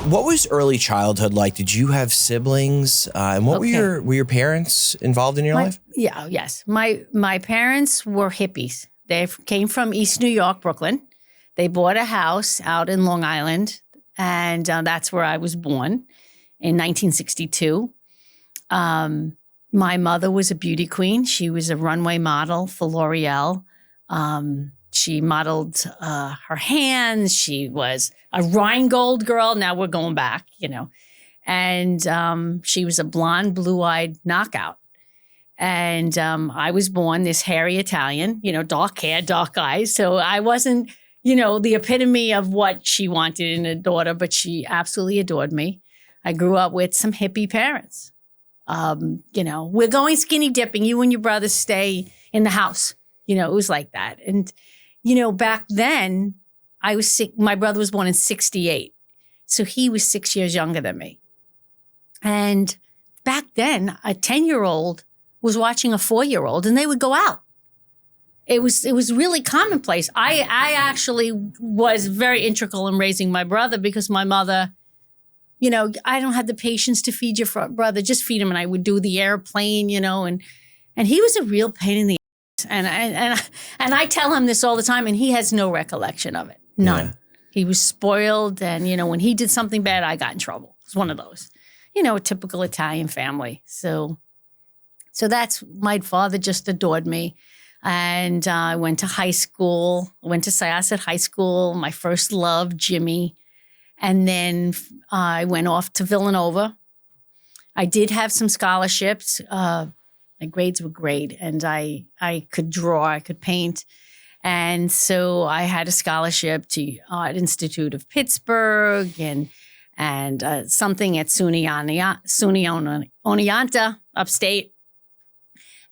What was early childhood like? Did you have siblings? And what were your parents involved in your life? Yeah, yes. My parents were hippies. They came from East New York, Brooklyn. They bought a house out in Long Island, and that's where I was born in 1962. My mother was a beauty queen. She was a runway model for L'Oreal. She modeled her hands. She was a Rheingold girl. Now we're going back, And she was a blonde, blue-eyed knockout. And I was born this hairy Italian, dark hair, dark eyes. So I wasn't, the epitome of what she wanted in a daughter, but she absolutely adored me. I grew up with some hippie parents. We're going skinny dipping. You and your brother stay in the house. It was like that. And, back then I was sick. My brother was born in 1968. So he was 6 years younger than me. And back then a 10-year-old was watching a 4-year-old and they would go out. It was really commonplace. I actually was very integral in raising my brother because my mother, I don't have the patience to feed your brother. Just feed him. And I would do the airplane, and he was a real pain in the ass. And I tell him this all the time, and he has no recollection of it. None. Yeah. He was spoiled. And, when he did something bad, I got in trouble. It was one of those, a typical Italian family. So that's, my father just adored me. And I went to high school. I went to Syosset High School, my first love, Jimmy. And then I went off to Villanova. I did have some scholarships. My grades were great, and I could draw, I could paint. And so I had a scholarship to Art Institute of Pittsburgh and something at SUNY Oneonta, upstate.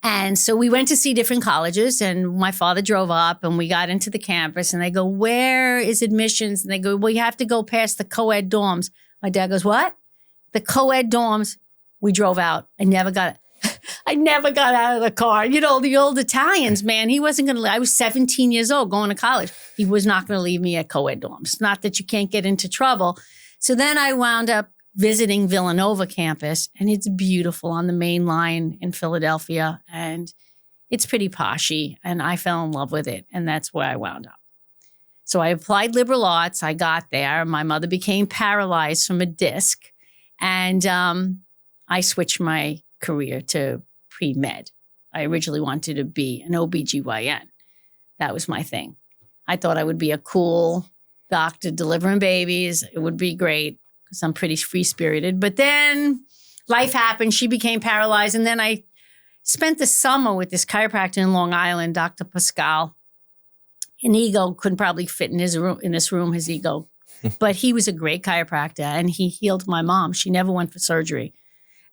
And so we went to see different colleges, and my father drove up and we got into the campus and they go, "Where is admissions?" And they go, "Well, you have to go past the co-ed dorms." My dad goes, "What?" "The co-ed dorms." We drove out. I never got out of the car. The old Italians, man, he wasn't going to, I was 17 years old going to college. He was not going to leave me at co-ed dorms. Not that you can't get into trouble. So then I wound up visiting Villanova campus, and it's beautiful on the main line in Philadelphia, and it's pretty poshy, and I fell in love with it, and that's where I wound up. So I applied liberal arts. I got there. My mother became paralyzed from a disc, and I switched my career to pre-med. I originally wanted to be an OBGYN. That was my thing. I thought I would be a cool doctor delivering babies. It would be great. I'm pretty free-spirited. But then life happened. She became paralyzed. And then I spent the summer with this chiropractor in Long Island, Dr. Pascal. An ego couldn't probably fit in this room, his ego. But he was a great chiropractor, and he healed my mom. She never went for surgery.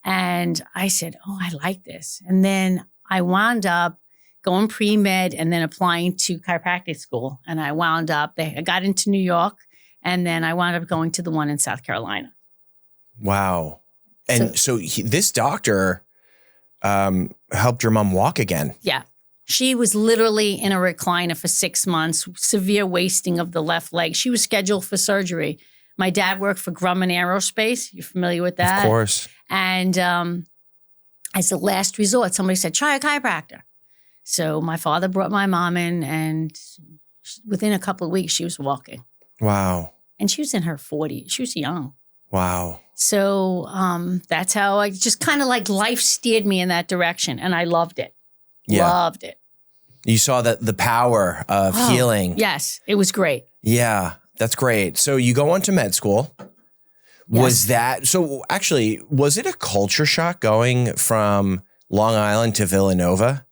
And I said, "Oh, I like this." And then I wound up going pre-med and then applying to chiropractic school. And I wound up, I got into New York. And then I wound up going to the one in South Carolina. Wow. And so this doctor helped your mom walk again. Yeah. She was literally in a recliner for 6 months, severe wasting of the left leg. She was scheduled for surgery. My dad worked for Grumman Aerospace. You're familiar with that? Of course. And as a last resort, somebody said, "Try a chiropractor." So my father brought my mom in, and within a couple of weeks, she was walking. Wow. And she was in her 40s. She was young. Wow. So that's how I just kind of like life steered me in that direction. And I loved it. Yeah. Loved it. You saw the power of healing. Yes. It was great. Yeah. That's great. So you go on to med school. Yes. Was it a culture shock going from Long Island to Villanova?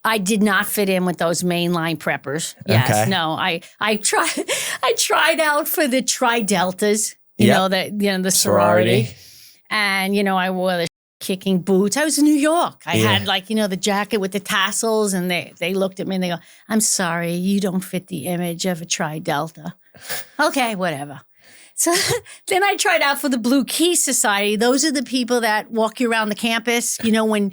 I did not fit in with those mainline preppers. Yes, okay. No. I tried out for the Tri-Deltas, the sorority. And, I wore the kicking boots. I was in New York. I had the jacket with the tassels, and they looked at me and they go, "I'm sorry, you don't fit the image of a Tri-Delta." Okay, whatever. So then I tried out for the Blue Key Society. Those are the people that walk you around the campus, when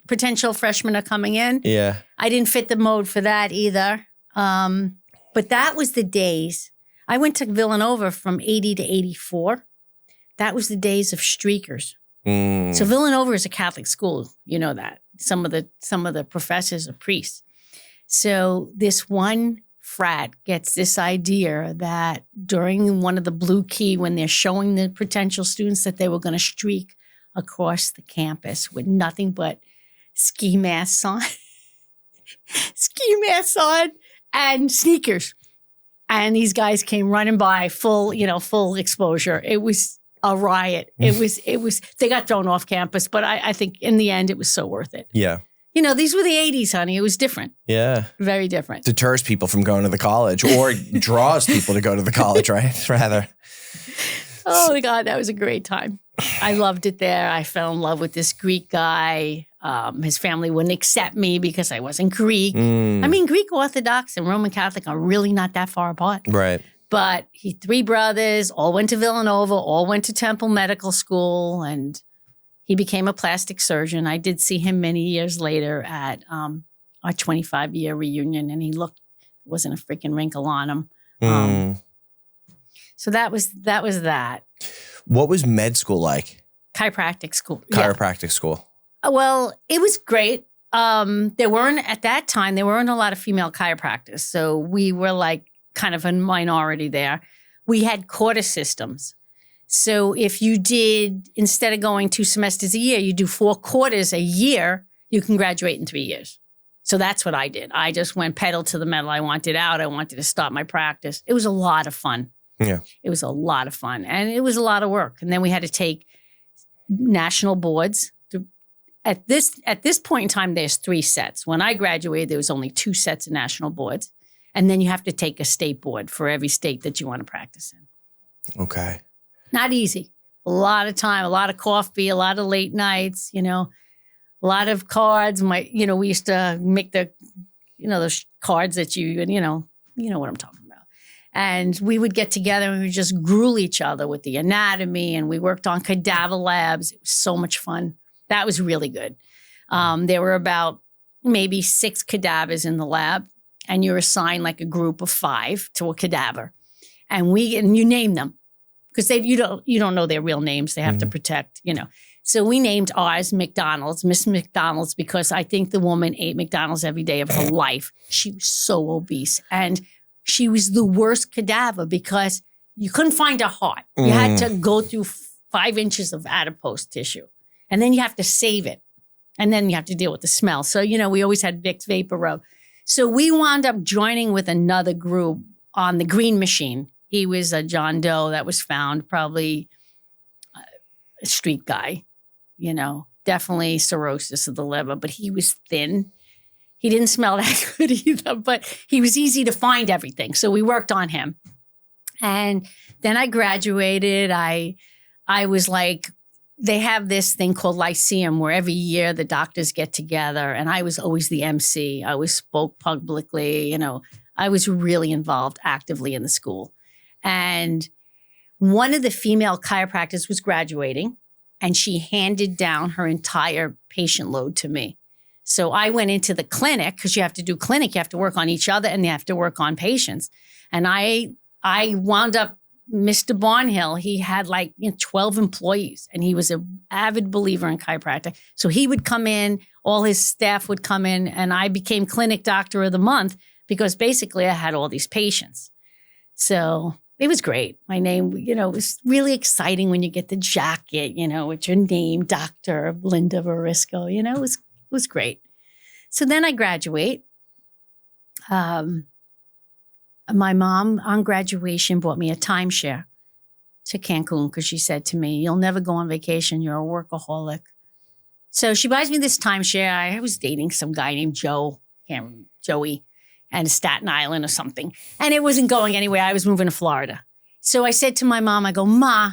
potential freshmen are coming in. Yeah. I didn't fit the mode for that either. But that was the days. I went to Villanova from 80 to 84. That was the days of streakers. So Villanova is a Catholic school. You know that. Some of the professors are priests. So this one frat gets this idea that during one of the Blue Key, when they're showing the potential students that they were going to streak across the campus with nothing but ski masks on, and sneakers. And these guys came running by full exposure. It was a riot. It was, they got thrown off campus, but I think in the end it was so worth it. Yeah. These were the 80s, honey. It was different. Yeah. Very different. Deters people from going to the college or draws people to go to the college, right? Rather. Oh, my God. That was a great time. I loved it there. I fell in love with this Greek guy. His family wouldn't accept me because I wasn't Greek. I mean, Greek Orthodox and Roman Catholic are really not that far apart. Right. But three brothers, all went to Villanova, all went to Temple Medical School, and he became a plastic surgeon. I did see him many years later at our 25-year reunion, and he wasn't a freaking wrinkle on him. So that was that. What was med school like? Chiropractic school. Chiropractic school. Well, it was great. At that time, there weren't a lot of female chiropractors. So we were like kind of a minority there. We had quarter systems. So if you did, instead of going 2 semesters a year, you do 4 quarters a year, you can graduate in 3 years. So that's what I did. I just went pedal to the metal. I wanted out. I wanted to start my practice. It was a lot of fun. Yeah. It was a lot of fun. And it was a lot of work. And then we had to take national boards. At this point in time, there's 3 sets. When I graduated, there was only 2 sets of national boards. And then you have to take a state board for every state that you want to practice in. Okay. Not easy. A lot of time, a lot of coffee, a lot of late nights, a lot of cards. We used to make those cards that you know what I'm talking about. And we would get together and we would just gruel each other with the anatomy, and we worked on cadaver labs. It was so much fun. That was really good. There were about maybe 6 cadavers in the lab, and you're assigned like a group of 5 to a cadaver, and you name them because you don't know their real names. They have to protect, So we named ours McDonald's, Miss McDonald's, because I think the woman ate McDonald's every day of her life. She was so obese, and she was the worst cadaver because you couldn't find her heart. You had to go through 5 inches of adipose tissue, and then you have to save it, and then you have to deal with the smell. So, we always had Vicks Vapor Rub. So we wound up joining with another group on the Green Machine. He was a John Doe that was found, probably a street guy, definitely cirrhosis of the liver, but he was thin. He didn't smell that good either, but he was easy to find everything. So we worked on him. And then I graduated. I was like, they have this thing called Lyceum where every year the doctors get together, and I was always the MC. I always spoke publicly, I was really involved actively in the school. And one of the female chiropractors was graduating, and she handed down her entire patient load to me. So I went into the clinic, because you have to do clinic, you have to work on each other and you have to work on patients. And I wound up, Mr. Barnhill, he had 12 employees, and he was an avid believer in chiropractic. So he would come in, all his staff would come in, and I became clinic doctor of the month because basically I had all these patients. So it was great. My name, it was really exciting when you get the jacket, with your name, Dr. Linda Varisco, it was great. So then I graduate. My mom on graduation bought me a timeshare to Cancun because she said to me, "You'll never go on vacation. You're a workaholic." So she buys me this timeshare. I was dating some guy named Joey, and Staten Island or something. And it wasn't going anywhere. I was moving to Florida. So I said to my mom, I go, "Ma,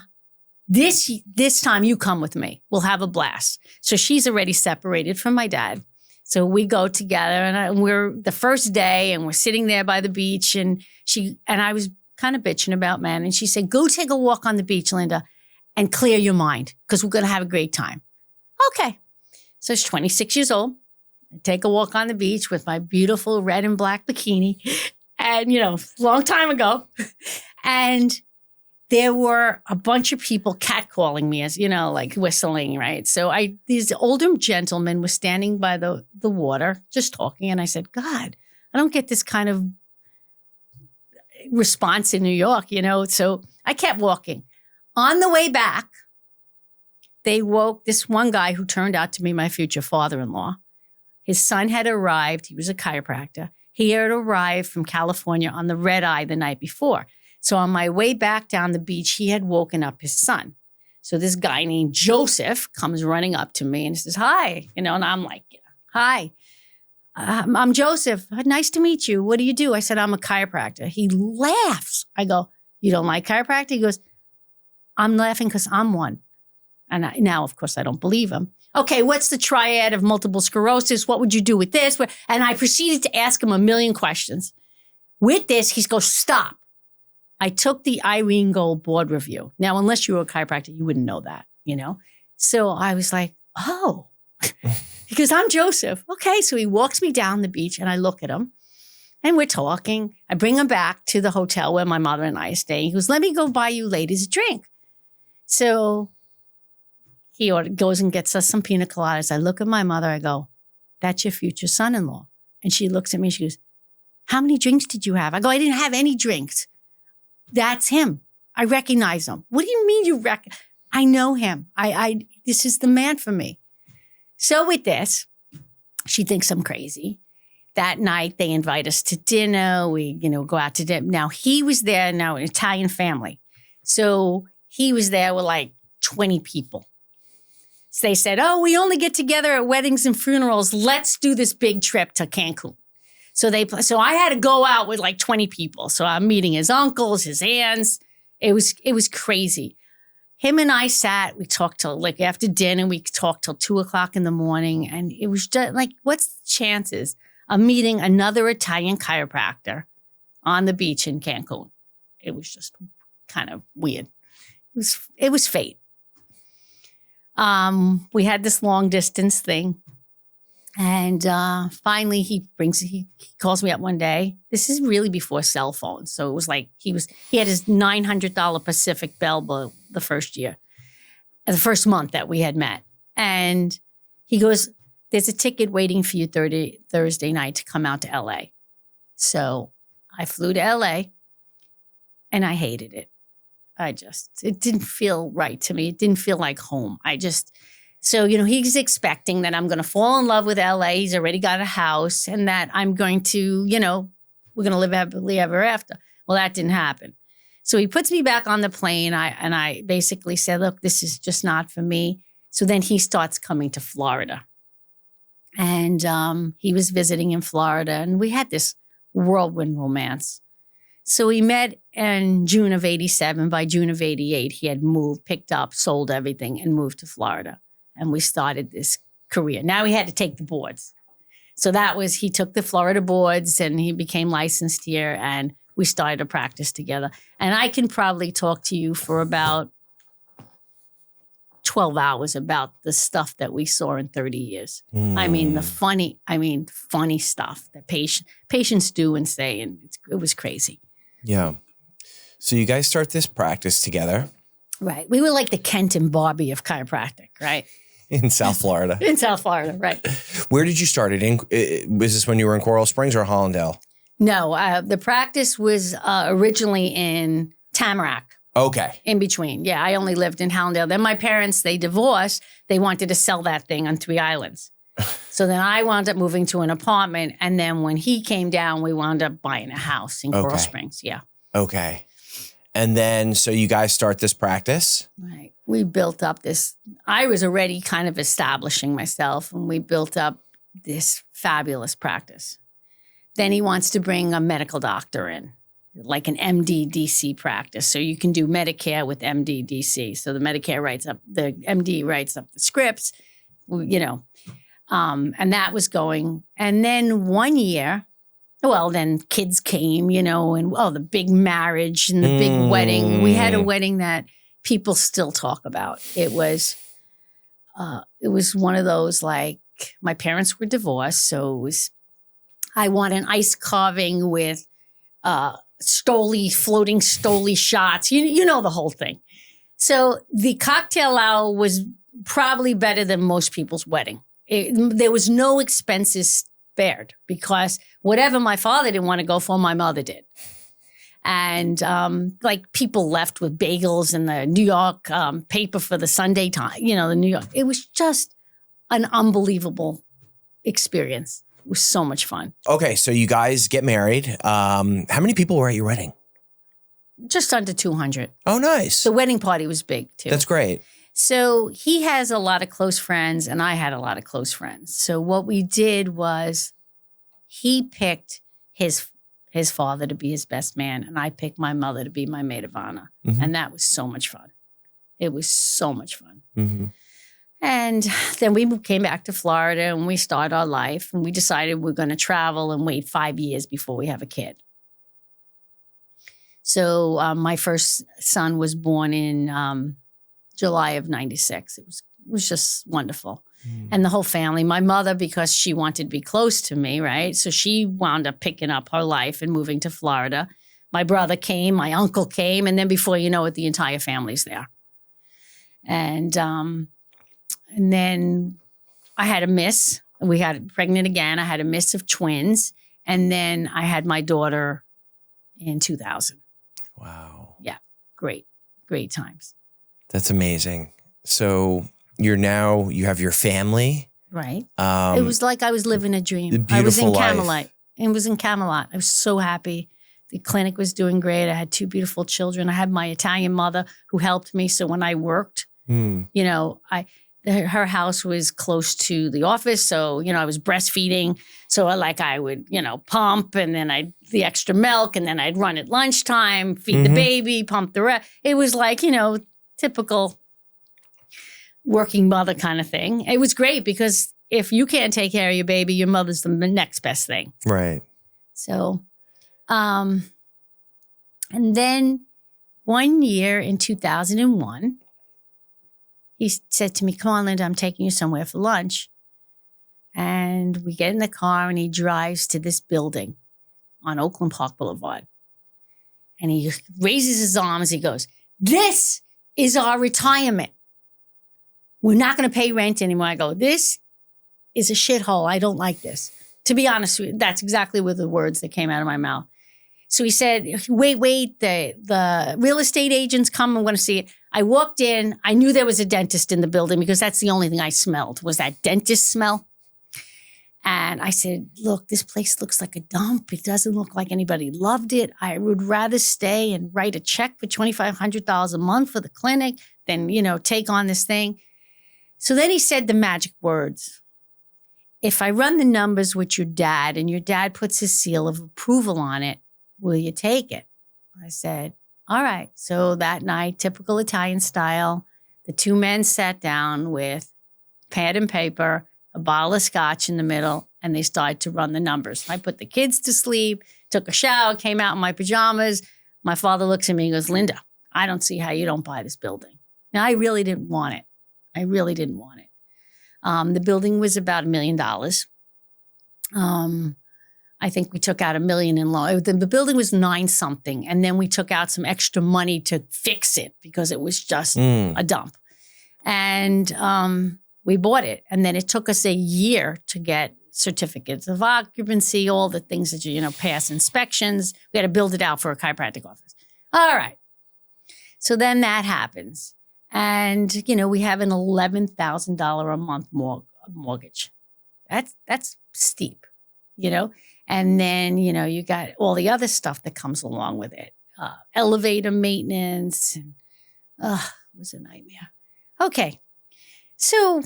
this time you come with me. We'll have a blast." So she's already separated from my dad. So we go together, and we're the first day, and we're sitting there by the beach, and I was kind of bitching about men, and she said, "Go take a walk on the beach, Linda, and clear your mind, because we're going to have a great time." Okay. So she's 26 years old. I take a walk on the beach with my beautiful red and black bikini, and long time ago, And there were a bunch of people catcalling me, as you know, like whistling, right? So these older gentlemen were standing by the water, just talking, and I said, God, I don't get this kind of response in New York, you know? So I kept walking. On the way back, they woke this one guy who turned out to be my future father-in-law. His son had arrived. He was a chiropractor. He had arrived from California on the red eye the night before. So on my way back down the beach, he had woken up his son. So this guy named Joseph comes running up to me and says, hi, you know, and I'm like, hi, I'm Joseph. Nice to meet you. What do you do? I said, I'm a chiropractor. He laughs. I go, you don't like chiropractic? He goes, I'm laughing because I'm one. And now, of course, I don't believe him. Okay, what's the triad of multiple sclerosis? What would you do with this? And I proceeded to ask him a million questions. With this, he goes, stop. I took the Irene Gold board review. Now, unless you were a chiropractor, you wouldn't know that, you know? So I was like, oh, because I'm Joseph. Okay, so he walks me down the beach and I look at him and we're talking. I bring him back to the hotel where my mother and I are staying. He goes, let me go buy you ladies a drink. So he goes and gets us some pina coladas. I look at my mother. I go, that's your future son-in-law. And she looks at me. She goes, how many drinks did you have? I go, I didn't have any drinks. That's him. I recognize him. What do you mean you recognize? I know him. This is the man for me. So with this, she thinks I'm crazy. That night, they invite us to dinner. We, go out to dinner. Now, he was there, an Italian family. So he was there with like 20 people. So they said, oh, we only get together at weddings and funerals. Let's do this big trip to Cancun. So I had to go out with like 20 people. So I'm meeting his uncles, his aunts. It was crazy. Him and I sat, we talked till like after dinner, we talked till 2:00 in the morning. And it was just like, what's the chances of meeting another Italian chiropractor on the beach in Cancun? It was just kind of weird. It was fate. We had this long distance thing. And finally, he calls me up one day. This is really before cell phones. So it was like he had his $900 Pacific Bell the first year, the first month that we had met. And he goes, there's a ticket waiting for you Thursday night to come out to LA. So I flew to LA and I hated it. It didn't feel right to me. It didn't feel like home. So, he's expecting that I'm going to fall in love with LA. He's already got a house and that I'm going to, we're going to live happily ever after. Well, that didn't happen. So he puts me back on the plane. I basically said, look, this is just not for me. So then he starts coming to Florida. And he was visiting in Florida and we had this whirlwind romance. So we met in June of 87. By June of 88, he had moved, picked up, sold everything and moved to Florida. And we started this career. Now he had to take the boards. So he took the Florida boards and he became licensed here and we started a practice together. And I can probably talk to you for about 12 hours about the stuff that we saw in 30 years. I mean, funny stuff that patients do and say, and it was crazy. Yeah. So you guys start this practice together. Right. We were like the Kent and Barbie of chiropractic, right? In South Florida. In South Florida, right. Where did you start it? Was this when you were in Coral Springs or Hollandale? No, the practice was originally in Tamarack. Okay. In between. Yeah, I only lived in Hollandale. Then my parents, they divorced. They wanted to sell that thing on 3 islands. So then I wound up moving to an apartment. And then when he came down, we wound up buying a house in Coral Springs. Yeah. Okay. And then, so you guys start this practice? Right. We built up I was already kind of establishing myself and we built up this fabulous practice. Then he wants to bring a medical doctor in, like an MD-DC practice. So you can do Medicare with MD-DC. So the MD writes up the scripts, and that was going. And then one year, then kids came, and the big marriage and the big wedding. We had a wedding that people still talk about. It was one of those, like, my parents were divorced. So I want an ice carving with floating Stoli shots. You know the whole thing. So the cocktail hour was probably better than most people's wedding. There was no expenses spared because whatever my father didn't want to go for, my mother did. And like people left with bagels and the New York paper for the Sunday time, the New York. It was just an unbelievable experience. It was so much fun. Okay, so you guys get married. How many people were at your wedding? Just under 200. Oh, nice. The wedding party was big too. That's great. So he has a lot of close friends and I had a lot of close friends. So what we did was he picked his father to be his best man and I picked my mother to be my maid of honor. Mm-hmm. And that was so much fun. It was so much fun. Mm-hmm. And then we came back to Florida and we started our life and we decided we're going to travel and wait 5 years before we have a kid. So my first son was born in July of 96. It was just wonderful. Mm. And the whole family, my mother, because she wanted to be close to me, right? So she wound up picking up her life and moving to Florida. My brother came, my uncle came, and then before you know it, the entire family's there. And then I had a miss. We had pregnant again. I had a miss of twins. And then I had my daughter in 2000. Wow. Yeah. Great times. That's amazing. So you have your family. Right. It was like I was living a dream. I was in Camelot. Life. It was in Camelot. I was so happy. The clinic was doing great. I had 2 beautiful children. I had my Italian mother who helped me. So when I worked, her house was close to the office. So, I was breastfeeding. So I would, pump and then the extra milk and then I'd run at lunchtime, feed the baby, pump the rest. It was like, typical working mother kind of thing. It was great because if you can't take care of your baby, your mother's the next best thing. Right. So, and then one year in 2001, he said to me, "Come on, Linda, I'm taking you somewhere for lunch." And we get in the car and he drives to this building on Oakland Park Boulevard. And he raises his arms. He goes, "This is our retirement. We're not going to pay rent anymore." I go, "This is a shithole. I don't like this." To be honest with you, that's exactly what the words that came out of my mouth. So he said, wait, the real estate agents come. I'm going to see it. I walked in. I knew there was a dentist in the building because that's the only thing I smelled was that dentist smell. And I said, "Look, this place looks like a dump. It doesn't look like anybody loved it. I would rather stay and write a check for $2,500 a month for the clinic than, take on this thing." So then he said the magic words. "If I run the numbers with your dad and your dad puts his seal of approval on it, will you take it?" I said, "All right." So that night, typical Italian style, the 2 men sat down with pad and paper, a bottle of scotch in the middle, and they started to run the numbers. I put the kids to sleep, took a shower, came out in my pajamas. My father looks at me and goes, "Linda, I don't see how you don't buy this building." Now, I really didn't want it. The building was about $1 million. I think we took out $1 million in loan. The building was 9-something, and then we took out some extra money to fix it because it was just a dump. And we bought it, and then it took us a year to get certificates of occupancy, all the things that pass inspections. We had to build it out for a chiropractic office. All right. So then that happens. And, we have an $11,000 a month mortgage. That's steep, And then, you got all the other stuff that comes along with it. Elevator maintenance. And, it was a nightmare. Okay. So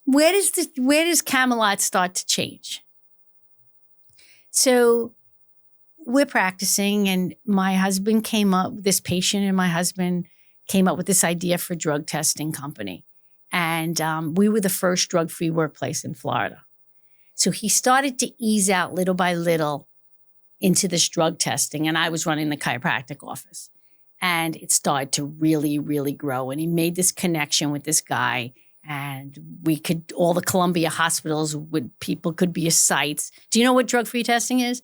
where does Camelot start to change? So we're practicing and my husband came up, this patient and my husband came up with this idea for drug testing company. And we were the first drug-free workplace in Florida. So he started to ease out little by little into this drug testing. And I was running the chiropractic office. And it started to really, really grow. And he made this connection with this guy. And all the Columbia hospitals people could be his sites. Do you know what drug-free testing is?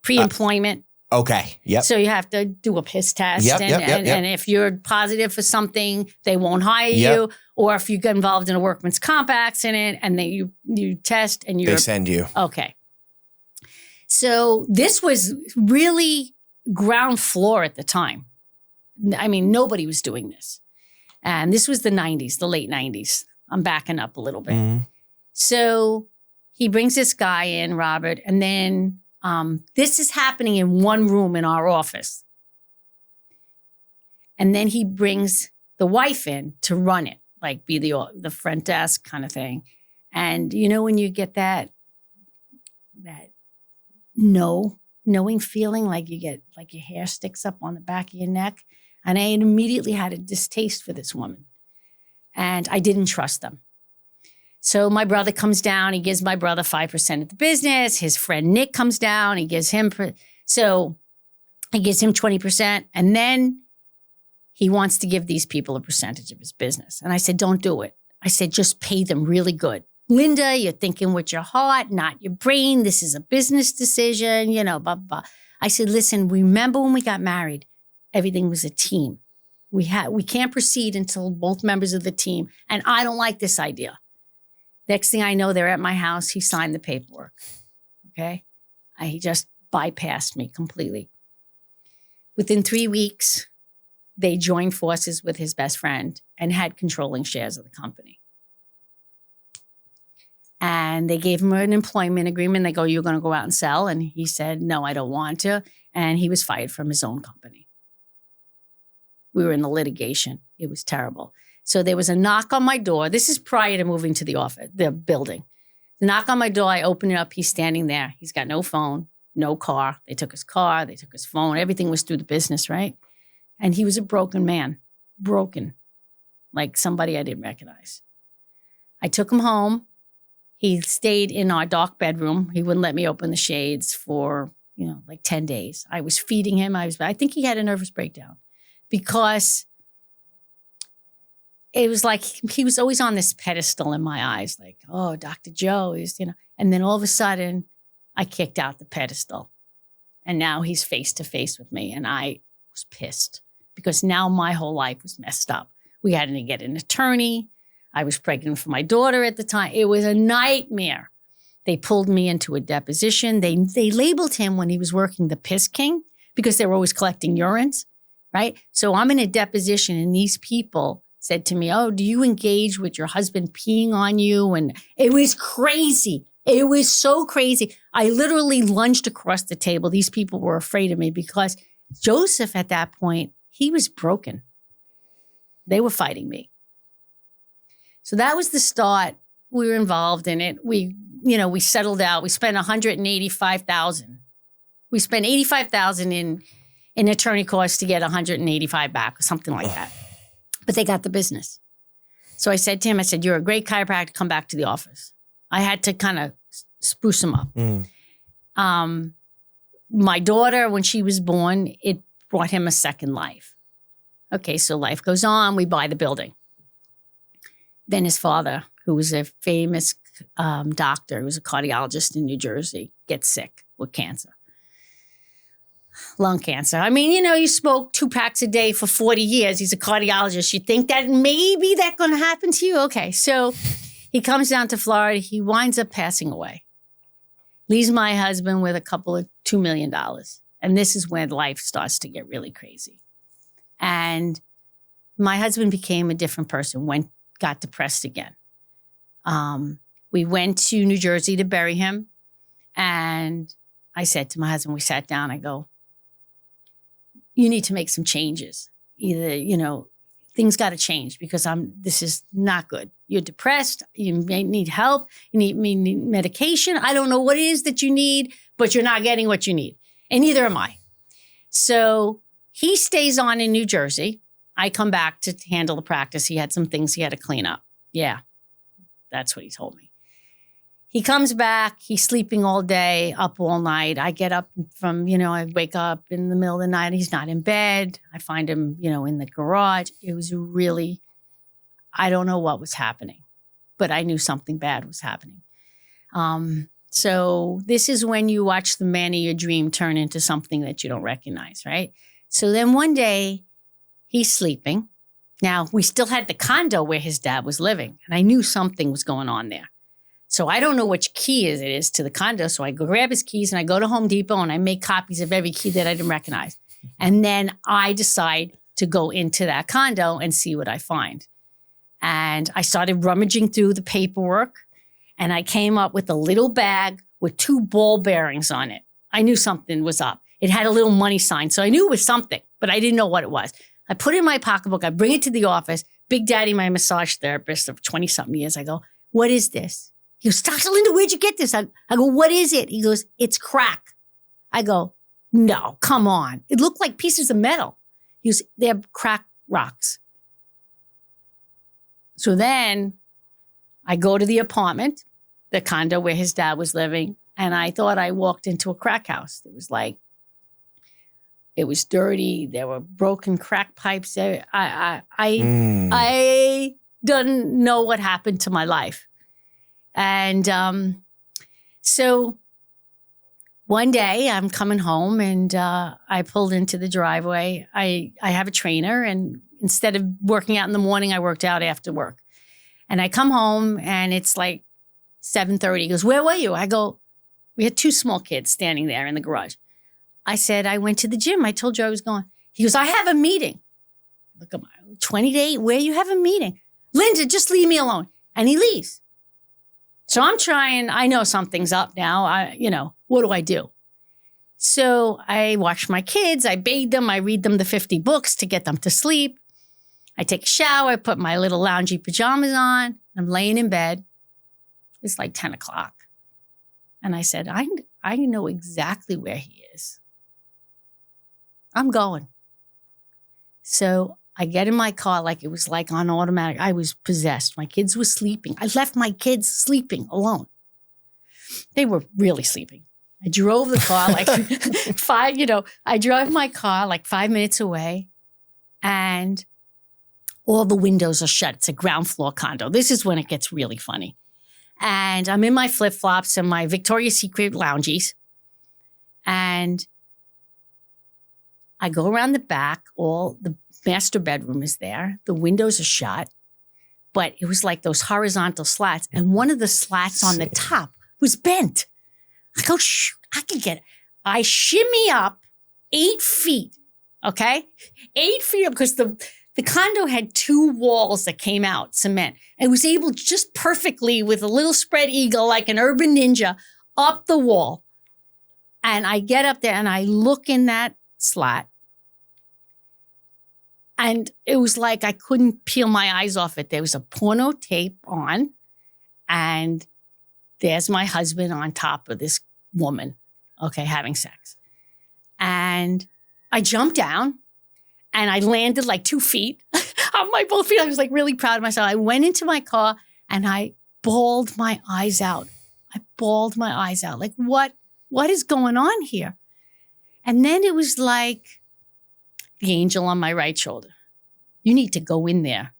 Pre-employment. Okay. Yep. So you have to do a piss test. Yep, and if you're positive for something, they won't hire you. Or if you get involved in a workman's comp accident and then you test and they send you. Okay. So this was really ground floor at the time. I mean, nobody was doing this. And this was the 90s, the late 90s. I'm backing up a little bit. Mm-hmm. So he brings this guy in, Robert, and then this is happening in one room in our office. And then he brings the wife in to run it, like be the front desk kind of thing. And you know when you get that knowing feeling, like you get like your hair sticks up on the back of your neck. And I immediately had a distaste for this woman. And I didn't trust them. So my brother comes down. He gives my brother 5% of the business. His friend Nick comes down. He gives him 20%. And then he wants to give these people a percentage of his business. And I said, don't do it. I said, just pay them really good. Linda, you're thinking with your heart, not your brain. This is a business decision, blah, blah, blah. I said, listen, remember when we got married, everything was a team. We can't proceed until both members of the team. And I don't like this idea. Next thing I know, they're at my house. He signed the paperwork. Okay. He just bypassed me completely. Within 3 weeks, they joined forces with his best friend and had controlling shares of the company. And they gave him an employment agreement. They go, you're going to go out and sell. And he said, no, I don't want to. And he was fired from his own company. We were in the litigation. It was terrible. So there was a knock on my door. This is prior to moving to the building. The knock on my door, I open it up. He's standing there. He's got no phone, no car. They took his car. They took his phone. Everything was through the business, right? And he was a broken man. Broken. Like somebody I didn't recognize. I took him home. He stayed in our dark bedroom. He wouldn't let me open the shades for, like 10 days. I was feeding him. I think he had a nervous breakdown because it was like he was always on this pedestal in my eyes, like, oh, Dr. Joe is, And then all of a sudden, I kicked out the pedestal. And now he's face to face with me. And I was pissed because now my whole life was messed up. We had to get an attorney. I was pregnant for my daughter at the time. It was a nightmare. They pulled me into a deposition. They labeled him when he was working the piss king because they were always collecting urines, right? So I'm in a deposition and these people said to me, oh, do you engage with your husband peeing on you? And it was crazy. It was so crazy. I literally lunged across the table. These people were afraid of me because Joseph at that point, he was broken. They were fighting me. So that was the start. We were involved in it. We settled out. We spent $185,000. We spent $85,000 in attorney costs to get $185 back or something like that. But they got the business. So I said to him, you're a great chiropractor. Come back to the office. I had to kind of spruce him up. My daughter, when she was born, it brought him a second life. Okay, so life goes on. We buy the building. Then his father, who was a famous doctor, who was a cardiologist in New Jersey, gets sick with cancer. Lung cancer. I mean, you smoke 2 packs a day for 40 years. He's a cardiologist. You think that maybe that's going to happen to you? Okay, so he comes down to Florida. He winds up passing away. Leaves my husband with a couple of $2 million. And this is when life starts to get really crazy. And my husband became a different person, got depressed again. We went to New Jersey to bury him. And I said to my husband, we sat down, I go, you need to make some changes. Either, things got to change because this is not good. You're depressed. You may need help. You need medication. I don't know what it is that you need, but you're not getting what you need. And neither am I. So he stays on in New Jersey. I come back to handle the practice. He had some things he had to clean up. Yeah, that's what he told me. He comes back. He's sleeping all day, up all night. I get up from, I wake up in the middle of the night. He's not in bed. I find him, in the garage. It was really, I don't know what was happening, but I knew something bad was happening. So this is when you watch the man of your dream turn into something that you don't recognize, right? So then one day he's sleeping. Now we still had the condo where his dad was living, and I knew something was going on there. So I don't know which key it is to the condo. So I go grab his keys and I go to Home Depot and I make copies of every key that I didn't recognize. And then I decide to go into that condo and see what I find. And I started rummaging through the paperwork, and I came up with a little bag with 2 ball bearings on it. I knew something was up. It had a little money sign, so I knew it was something, but I didn't know what it was. I put it in my pocketbook. I bring it to the office. Big Daddy, my massage therapist of 20-something years, I go, what is this? He goes, Dr. Linda, where'd you get this? I go, what is it? He goes, it's crack. I go, no, come on. It looked like pieces of metal. He goes, they're crack rocks. So then I go to the apartment, the condo where his dad was living, and I thought I walked into a crack house. It was dirty. There were broken crack pipes. I don't know what happened to my life. And so one day I'm coming home and I pulled into the driveway. I have a trainer, and instead of working out in the morning, I worked out after work. And I come home and it's like 7:30. He goes, where were you? I go, we had 2 small kids standing there in the garage. I said, I went to the gym. I told you I was going. He goes, I have a meeting. Look at my 20 to 8, where you have a meeting? Linda, just leave me alone. And he leaves. So I'm trying, I know something's up now. What do I do? So I watch my kids. I bathe them. I read them the 50 books to get them to sleep. I take a shower. I put my little loungy pajamas on. I'm laying in bed. It's like 10 o'clock. And I said, I know exactly where he is. I'm going. So I get in my car like it was like on automatic. I was possessed. My kids were sleeping. I left my kids sleeping alone. They were really sleeping. I drove the car like I drove my car like 5 minutes away, and all the windows are shut. It's a ground floor condo. This is when it gets really funny. And I'm in my flip-flops and my Victoria's Secret loungies. And I go around the back. All the master bedroom is there. The windows are shut. But it was like those horizontal slats. And one of the slats on the top was bent. I go, shoot, I can get it. I shimmy up 8 feet, okay? 8 feet up, because the condo had 2 walls that came out, cement. I was able just perfectly with a little spread eagle like an urban ninja up the wall. And I get up there and I look in that slat. And it was like I couldn't peel my eyes off it. There was a porno tape on, and there's my husband on top of this woman, okay, having sex. And I jumped down and I landed like 2 feet on my both feet. I was like really proud of myself. I went into my car and I bawled my eyes out. Like, what is going on here? And then it was like the angel on my right shoulder. You need to go in there.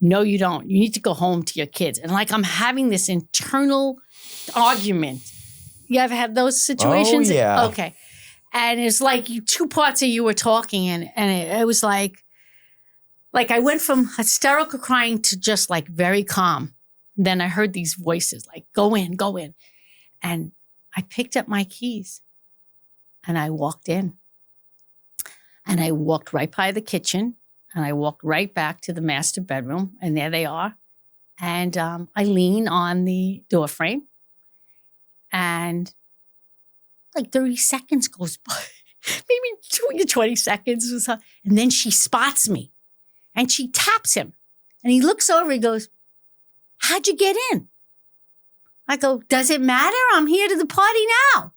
No, you don't. You need to go home to your kids. And like I'm having this internal argument. You ever have those situations? Oh, yeah. Okay. And it's like 2 parts of you were talking, and it was like I went from hysterical crying to just like very calm. And then I heard these voices like, go in. And I picked up my keys and I walked in. And I walked right by the kitchen, and I walked right back to the master bedroom, and there they are. And I lean on the door frame, and like 30 seconds goes by, maybe 20 seconds or so. And then she spots me, and she taps him, and he looks over, he goes, how'd you get in? I go, does it matter? I'm here to the party now,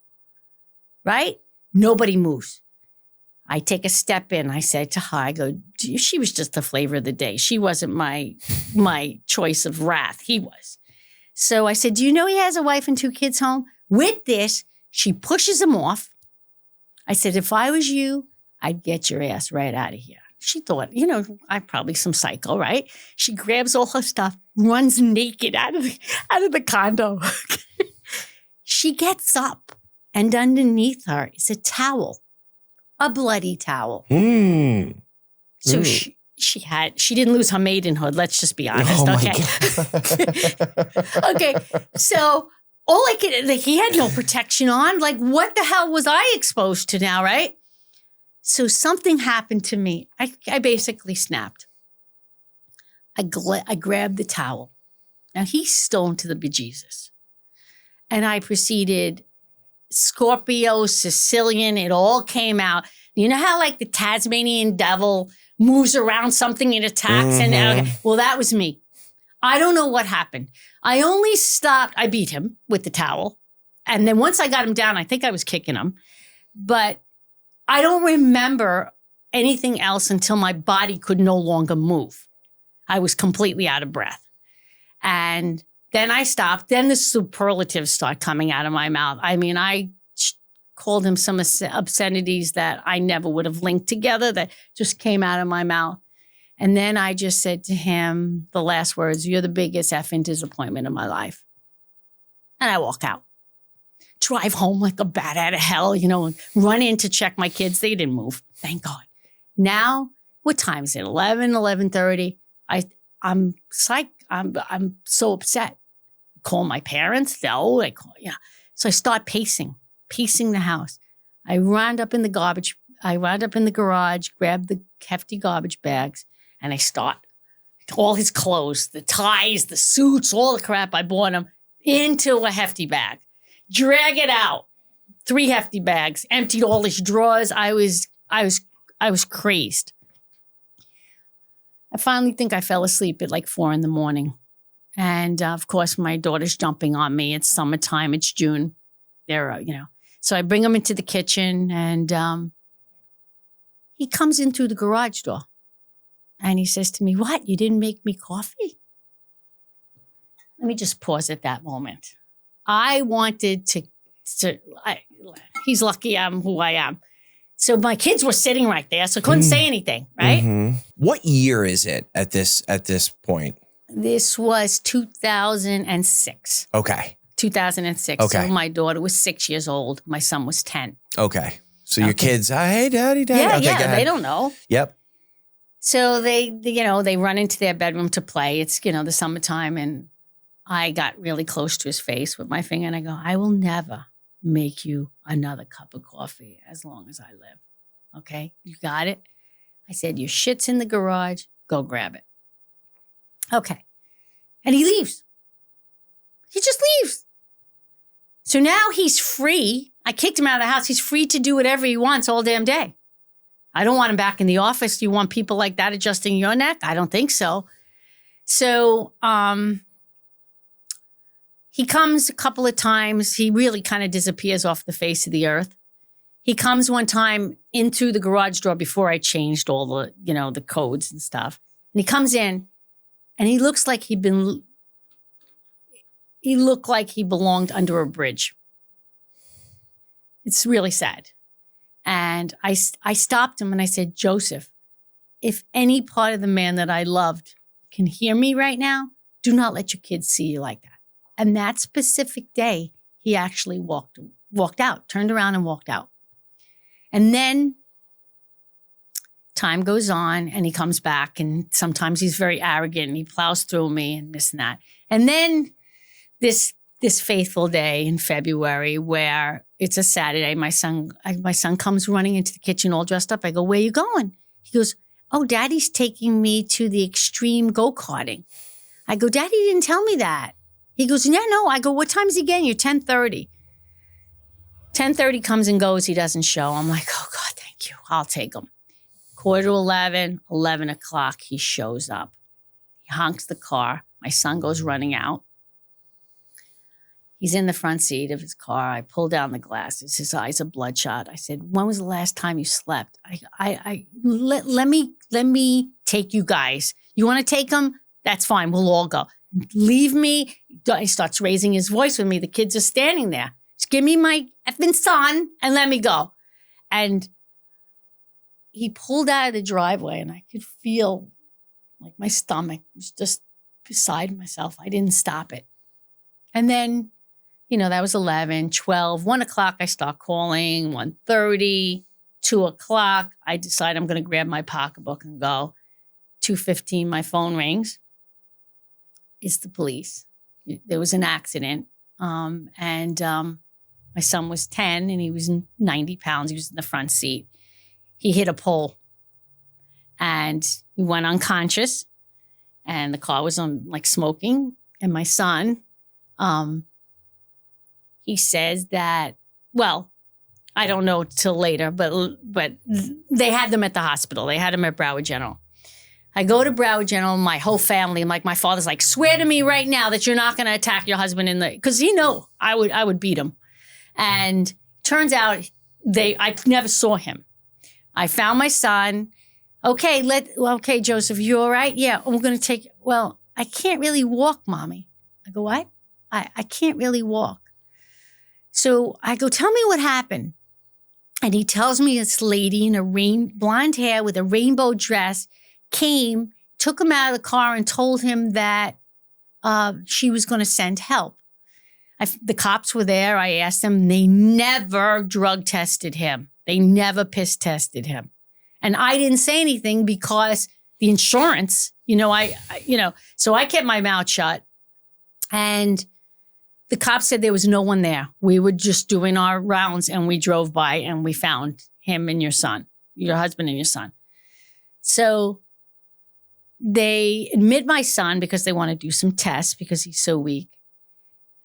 right? Nobody moves. I take a step in. I said to her, I go, she was just the flavor of the day. She wasn't my choice of wrath. He was. So I said, do you know he has a wife and 2 kids home? With this, she pushes him off. I said, if I was you, I'd get your ass right out of here. She thought, I'm probably some psycho, right? She grabs all her stuff, runs naked out of the condo. She gets up, and underneath her is a towel, a bloody towel. So she didn't lose her maidenhood. Let's just be honest. Oh Okay. Okay. So he had no protection on. Like, what the hell was I exposed to now, right? So something happened to me. I basically snapped. I grabbed the towel. Now he's stoned to the bejesus. And I proceeded Scorpio, Sicilian, it all came out. You know how like the Tasmanian devil moves around something and attacks? Well, that was me. I don't know what happened. I only stopped. I beat him with the towel. And then once I got him down, I think I was kicking him. But I don't remember anything else until my body could no longer move. I was completely out of breath. And then I stopped. Then the superlatives start coming out of my mouth. I mean, I called him some obscenities that I never would have linked together that just came out of my mouth. And then I just said to him the last words, "You're the biggest effing disappointment in my life." And I walk out. Drive home like a bat out of hell, and run in to check my kids. They didn't move. Thank God. Now, what time is it? 11:30. I'm psyched. I'm so upset. Call my parents. No, So I start pacing the house. I wound up in the garage, grabbed the hefty garbage bags, and I start all his clothes, the ties, the suits, all the crap I bought him into a hefty bag. Drag it out. 3 hefty bags. Emptied all his drawers. I was crazed. I finally think I fell asleep at like 4 a.m. And of course, my daughter's jumping on me. It's summertime. It's June. So I bring him into the kitchen, and he comes in through the garage door, and he says to me, "What? You didn't make me coffee?" Let me just pause at that moment. I wanted he's lucky I'm who I am. So my kids were sitting right there, so I couldn't say anything, right? Mm-hmm. What year is it at this point? This was 2006. Okay. 2006. Okay. So my daughter was 6 years old. My son was 10. Okay. So your kids, hey, daddy. Yeah, okay, yeah, they don't know. Yep. So they run into their bedroom to play. It's, the summertime, and I got really close to his face with my finger, and I go, "I will never make you another cup of coffee as long as I live. Okay? You got it?" I said, "Your shit's in the garage. Go grab it." Okay. And he leaves. He just leaves. So now he's free. I kicked him out of the house. He's free to do whatever he wants all damn day. I don't want him back in the office. Do you want people like that adjusting your neck? I don't think so. So he comes a couple of times. He really kind of disappears off the face of the earth. He comes one time in through the garage door before I changed all the, the codes and stuff. And he comes in, and he looks like he looked like he belonged under a bridge. It's really sad. And I stopped him and I said, "Joseph, if any part of the man that I loved can hear me right now, do not let your kids see you like that." And that specific day, he actually walked out, turned around and walked out. And then time goes on, and he comes back, and sometimes he's very arrogant, and he plows through me and this and that. And then this faithful day in February where it's a Saturday, my son comes running into the kitchen all dressed up. I go, "Where you going?" He goes, "Oh, Daddy's taking me to the extreme go-karting." I go, "Daddy didn't tell me that." He goes, "Yeah, no." I go, "What time is he getting you?" 10:30. 10:30 comes and goes. He doesn't show. I'm like, "Oh, God, thank you. I'll take him." 11:15, 11 o'clock, he shows up. He honks the car. My son goes running out. He's in the front seat of his car. I pull down the glasses. His eyes are bloodshot. I said, "When was the last time you slept?" Let me take you guys. You want to take him? That's fine. We'll all go. Leave me. He starts raising his voice with me. The kids are standing there. Just give me my effing son and let me go. And he pulled out of the driveway, and I could feel like my stomach was just beside myself. I didn't stop it. And then, that was 11, 12, 1 o'clock, I start calling, 1:30, 2 o'clock. I decide I'm going to grab my pocketbook and go. 2:15, my phone rings. It's the police. There was an accident. My son was 10 and he was 90 pounds. He was in the front seat. He hit a pole and he went unconscious and the car was on like smoking. And my son, he says that, well, I don't know till later, but they had them at the hospital. They had him at Broward General. I go to Broward General, my whole family, like my father's like, swear to me right now that you're not going to attack your husband because I would beat him. And turns out I never saw him. I found my son. Okay, Joseph, you all right? Yeah, we're going to I can't really walk, Mommy. I go, what? I can't really walk. So I go, tell me what happened. And he tells me this lady in blonde hair with a rainbow dress came, took him out of the car and told him that she was going to send help. The cops were there. I asked them. They never drug tested him. They never piss tested him. And I didn't say anything because the insurance, so I kept my mouth shut. And the cops said there was no one there. We were just doing our rounds and we drove by and we found him and your husband and your son. So they admit my son because they want to do some tests because he's so weak.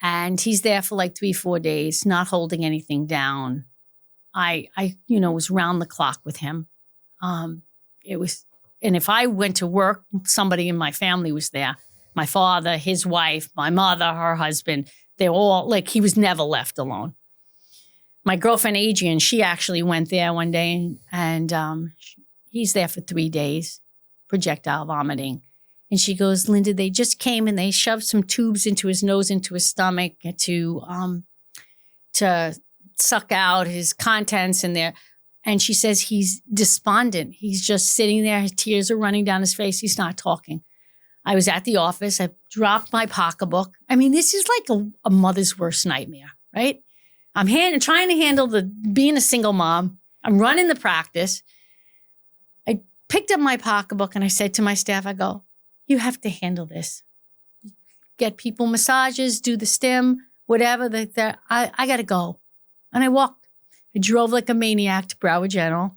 And he's there for like 3-4 days, not holding anything down. I was round the clock with him. And if I went to work, somebody in my family was there. My father, his wife, my mother, her husband, they're all like, he was never left alone. My girlfriend, Adrian, she actually went there one day and he's there for 3 days, projectile vomiting. And she goes, Linda, they just came and they shoved some tubes into his nose, into his stomach to suck out his contents in there. And she says he's despondent. He's just sitting there. His tears are running down his face. He's not talking. I was at the office. I dropped my pocketbook. I mean, this is like a mother's worst nightmare, right? I'm trying to handle being a single mom. I'm running the practice. I picked up my pocketbook and I said to my staff, I go, you have to handle this. Get people massages, do the stim, whatever. I got to go. And I walked. I drove like a maniac to Broward General.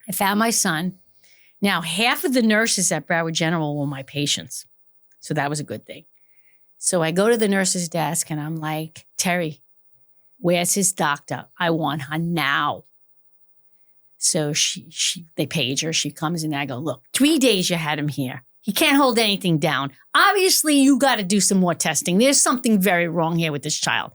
I found my son. Now, half of the nurses at Broward General were my patients. So that was a good thing. So I go to the nurse's desk and I'm like, Terry, where's his doctor? I want her now. So they page her. She comes in and I go, look, 3 days you had him here. He can't hold anything down. Obviously, you got to do some more testing. There's something very wrong here with this child.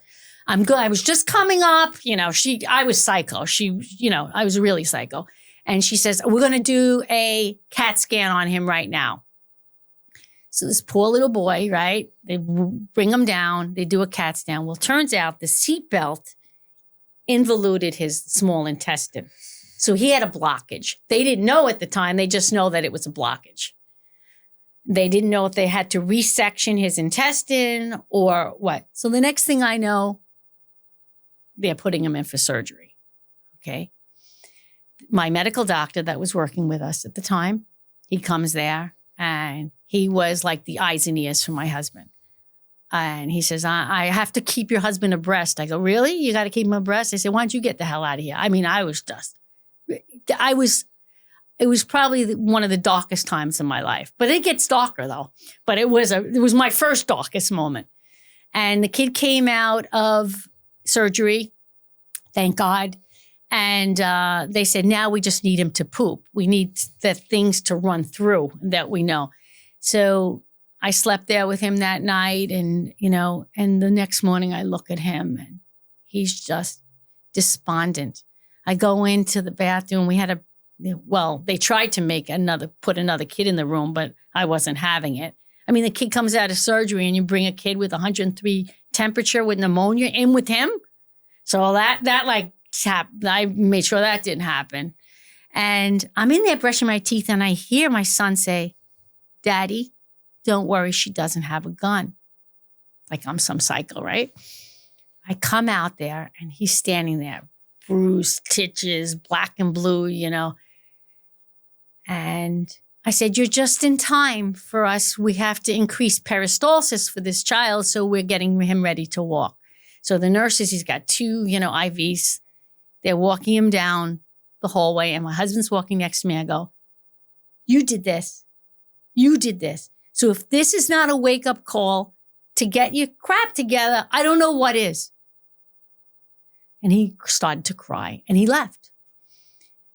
I'm good. I was just coming up. I was psycho. I was really psycho. And she says, we're going to do a CAT scan on him right now. So this poor little boy, right? They bring him down. They do a CAT scan. Well, turns out the seatbelt involuted his small intestine. So he had a blockage. They didn't know at the time. They just know that it was a blockage. They didn't know if they had to resection his intestine or what. So the next thing I know, they're putting him in for surgery. Okay. My medical doctor that was working with us at the time, he comes there and he was like the eyes and ears for my husband. And he says, I have to keep your husband abreast. I go, really? You got to keep him abreast? I said, why don't you get the hell out of here? I mean, it was probably one of the darkest times in my life, but it gets darker though. But it was my first darkest moment. And the kid came out of surgery, thank God. And they said, now we just need him to poop. We need the things to run through that we know. So I slept there with him that night and the next morning I look at him and he's just despondent. I go into the bathroom. They tried to put another kid in the room, but I wasn't having it. I mean, the kid comes out of surgery and you bring a kid with 103 temperature with pneumonia in with him. So that happened. I made sure that didn't happen. And I'm in there brushing my teeth and I hear my son say, Daddy, don't worry, she doesn't have a gun. Like I'm some psycho, right? I come out there and he's standing there, bruised, stitches, black and blue, And I said, you're just in time for us. We have to increase peristalsis for this child, so we're getting him ready to walk. So the nurses, he's got 2, IVs. They're walking him down the hallway, and my husband's walking next to me. I go, you did this. You did this. So if this is not a wake-up call to get your crap together, I don't know what is. And he started to cry, and he left.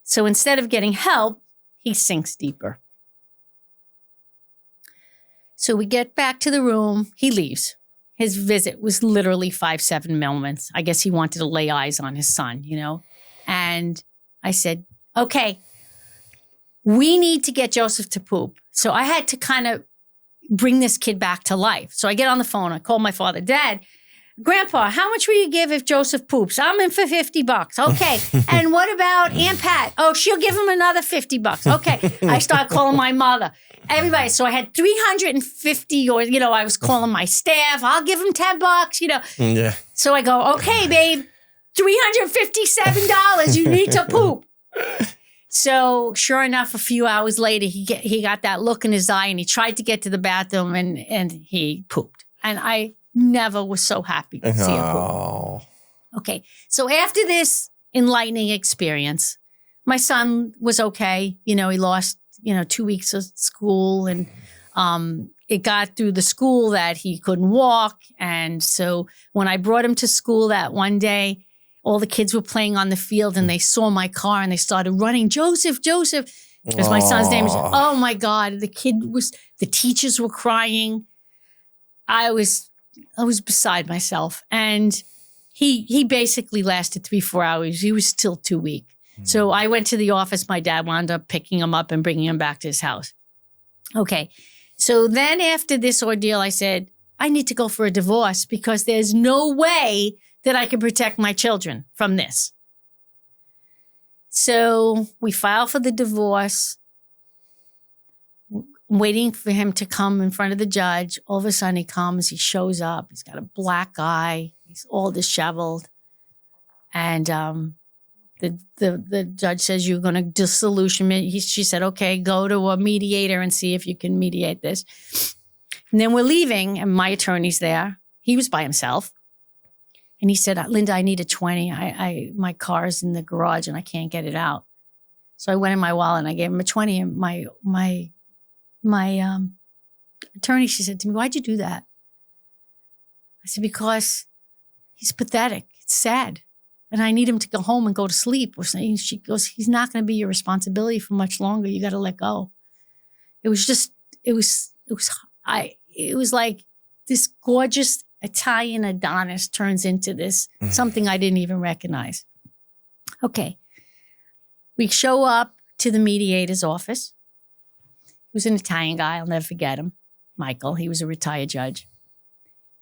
So instead of getting help, he sinks deeper. So we get back to the room. He leaves. His visit was literally 5-7 moments. I guess he wanted to lay eyes on his son, And I said, okay, we need to get Joseph to poop. So I had to kind of bring this kid back to life. So I get on the phone. I call my father. Dad, Grandpa, how much will you give if Joseph poops? I'm in for $50. Okay. And what about Aunt Pat? Oh, she'll give him another $50. Okay. I start calling my mother. Everybody. So I had 350 or, I was calling my staff. I'll give him $10, Yeah. So I go, okay, babe, $357. You need to poop. So sure enough, a few hours later, he got that look in his eye and he tried to get to the bathroom and he pooped. And I never was so happy to see him poop. Okay. So after this enlightening experience, my son was okay. He lost, 2 weeks of school and it got through the school that he couldn't walk. And so when I brought him to school that one day, all the kids were playing on the field and they saw my car and they started running, Joseph, as my son's name is. Oh my God. The teachers were crying. I was beside myself. And he basically lasted 3-4 hours. He was still too weak. So I went to the office. My dad wound up picking him up and bringing him back to his house. Okay. So then after this ordeal, I said, I need to go for a divorce because there's no way that I can protect my children from this. So we filed for the divorce, waiting for him to come in front of the judge. All of a sudden he comes, he shows up, he's got a black eye, he's all disheveled. And the judge says, you're going to disillusionment. She said, okay, go to a mediator and see if you can mediate this. And then we're leaving and my attorney's there. He was by himself. And he said, Linda, I need a 20. My car's in the garage and I can't get it out. So I went in my wallet and I gave him a 20. And my attorney, she said to me, why'd you do that? I said, because he's pathetic. It's sad. And I need him to go home and go to sleep. She goes, he's not going to be your responsibility for much longer. You got to let go. It was like this gorgeous Italian Adonis turns into this, something I didn't even recognize. Okay. We show up to the mediator's office. He was an Italian guy. I'll never forget him. Michael. He was a retired judge.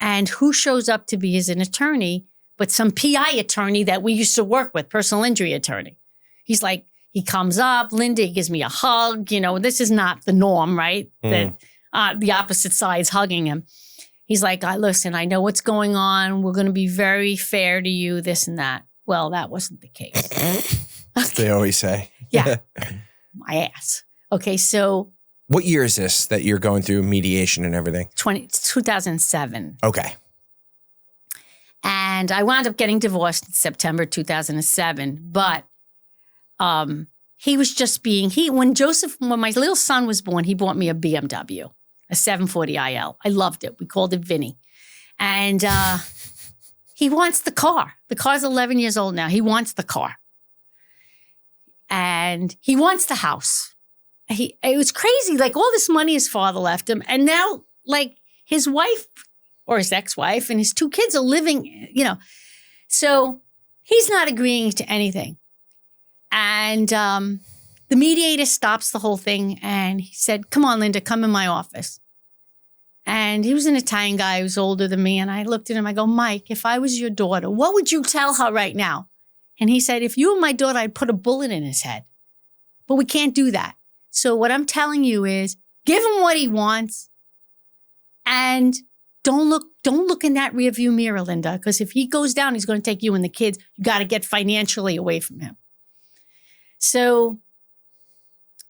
And who shows up to be an attorney, but some PI attorney that we used to work with, personal injury attorney. He's like, he comes up, Linda, he gives me a hug. This is not the norm, right? That the opposite side's hugging him. He's like, listen, I know what's going on. We're going to be very fair to you, this and that. Well, that wasn't the case. They always say. Yeah. My ass. Okay, so. What year is this that you're going through mediation and everything? 2007. Okay. And I wound up getting divorced in September 2007. But he was just when my little son was born, he bought me a BMW. A 740 IL. I loved it. We called it Vinny. And he wants the car. The car's 11 years old now. He wants the car. And he wants the house. It was crazy. Like all this money his father left him. And now like his wife or his ex-wife and his 2 kids are living, So he's not agreeing to anything. And the mediator stops the whole thing and he said, come on, Linda, come in my office. And he was an Italian guy who was older than me. And I looked at him, I go, Mike, if I was your daughter, what would you tell her right now? And he said, if you were my daughter, I'd put a bullet in his head. But we can't do that. So what I'm telling you is give him what he wants and don't look don't look in that rearview mirror, Linda, because if he goes down, he's going to take you and the kids. You got to get financially away from him. So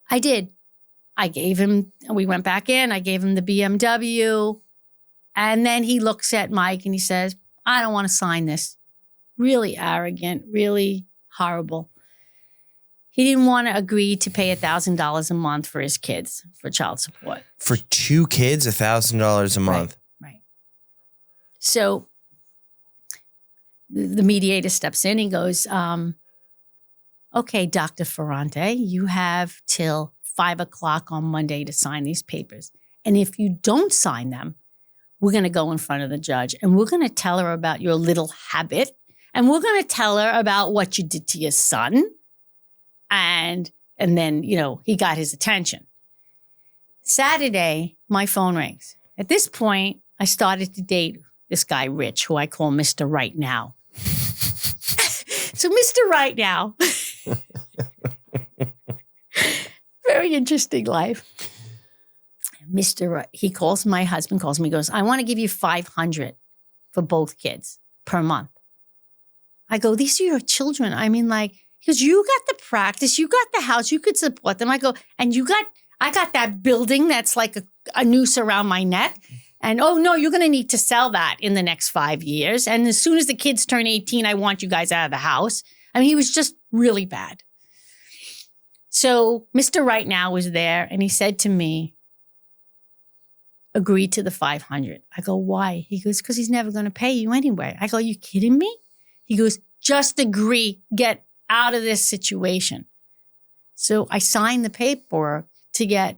I did. We went back in, I gave him the BMW. And then he looks at Mike and he says, I don't want to sign this. Really arrogant, really horrible. He didn't want to agree to pay $1,000 a month for his kids for child support. For 2 kids, $1,000 a month. Right. So the mediator steps in. He goes, okay, Dr. Ferrante, you have till 5 o'clock on Monday to sign these papers. And if you don't sign them, we're going to go in front of the judge and we're going to tell her about your little habit. And we're going to tell her about what you did to your son. And then, he got his attention. Saturday, my phone rings. At this point, I started to date this guy, Rich, who I call Mr. Right Now. So Mr. Right Now, very interesting life. My husband calls me, goes, I want to give you $500 for both kids per month. I go, these are your children. I mean, because you got the practice, you got the house, you could support them. I go, and I got that building that's like a noose around my neck. And, oh, no, you're going to need to sell that in the next 5 years. And as soon as the kids turn 18, I want you guys out of the house. I mean, he was just really bad. So Mr. Right Now was there, and he said to me, agree to the $500. I go, why? He goes, because he's never going to pay you anyway. I go, are you kidding me? He goes, just agree, get out of this situation. So I signed the paperwork to get,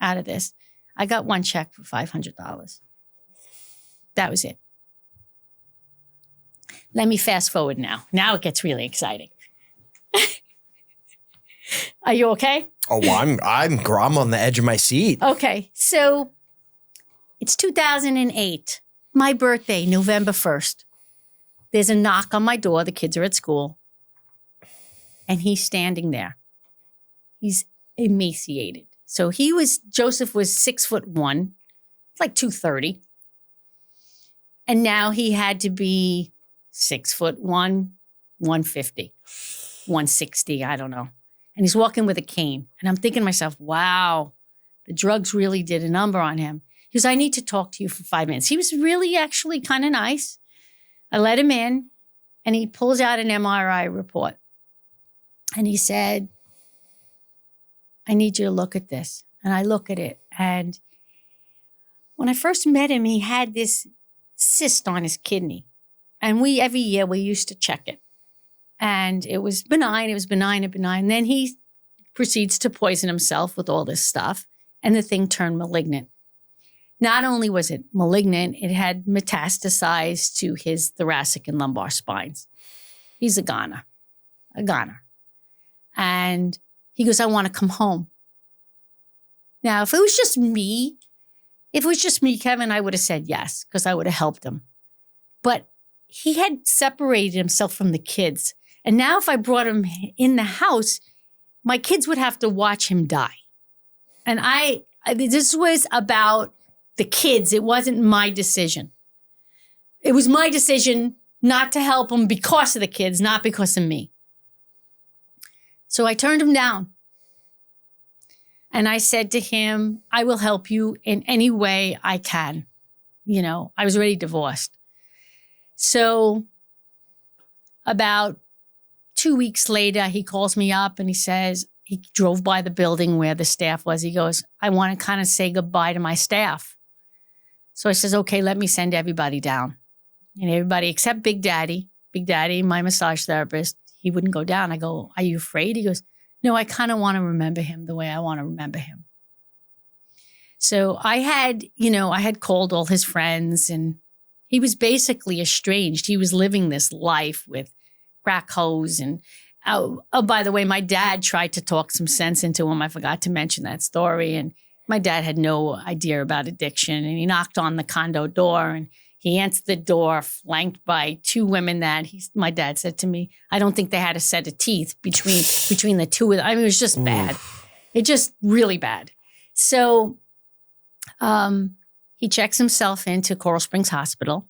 out of this. I got one check for $500. That was it. Let me fast forward now. Now it gets really exciting. Are you okay? Oh, I'm on the edge of my seat. Okay. So it's 2008, my birthday, November 1st. There's a knock on my door. The kids are at school. And he's standing there. He's emaciated. So Joseph was 6'1", like 230. And now he had to be 6'1", 150, 160, I don't know. And he's walking with a cane. And I'm thinking to myself, wow, the drugs really did a number on him. He goes, I need to talk to you for 5 minutes. He was really actually kind of nice. I let him in and he pulls out an MRI report. And he said, I need you to look at this. And I look at it. And when I first met him, he had this cyst on his kidney. And every year we used to check it. And it was benign. It was benign and benign. Then he proceeds to poison himself with all this stuff. And the thing turned malignant. Not only was it malignant, it had metastasized to his thoracic and lumbar spines. He's a goner. And he goes, I want to come home. Now, if it was just me, Kevin, I would have said yes, because I would have helped him. But he had separated himself from the kids. And now if I brought him in the house, my kids would have to watch him die. And this was about the kids. It wasn't my decision. It was my decision not to help him because of the kids, not because of me. So I turned him down. And I said to him, I will help you in any way I can. I was already divorced. So about 2 weeks later, he calls me up and he says, he drove by the building where the staff was. He goes, I want to kind of say goodbye to my staff. So I says, okay, let me send everybody down. And everybody except Big Daddy, my massage therapist, he wouldn't go down. I go, are you afraid? He goes, no, I kind of want to remember him the way I want to remember him. So I had called all his friends and he was basically estranged. He was living this life with crack hoes. And by the way, my dad tried to talk some sense into him. I forgot to mention that story. And my dad had no idea about addiction. And he knocked on the condo door and he answered the door flanked by 2 women that my dad said to me, I don't think they had a set of teeth between the two of them. I mean, it was just bad. It just really bad. So he checks himself into Coral Springs Hospital,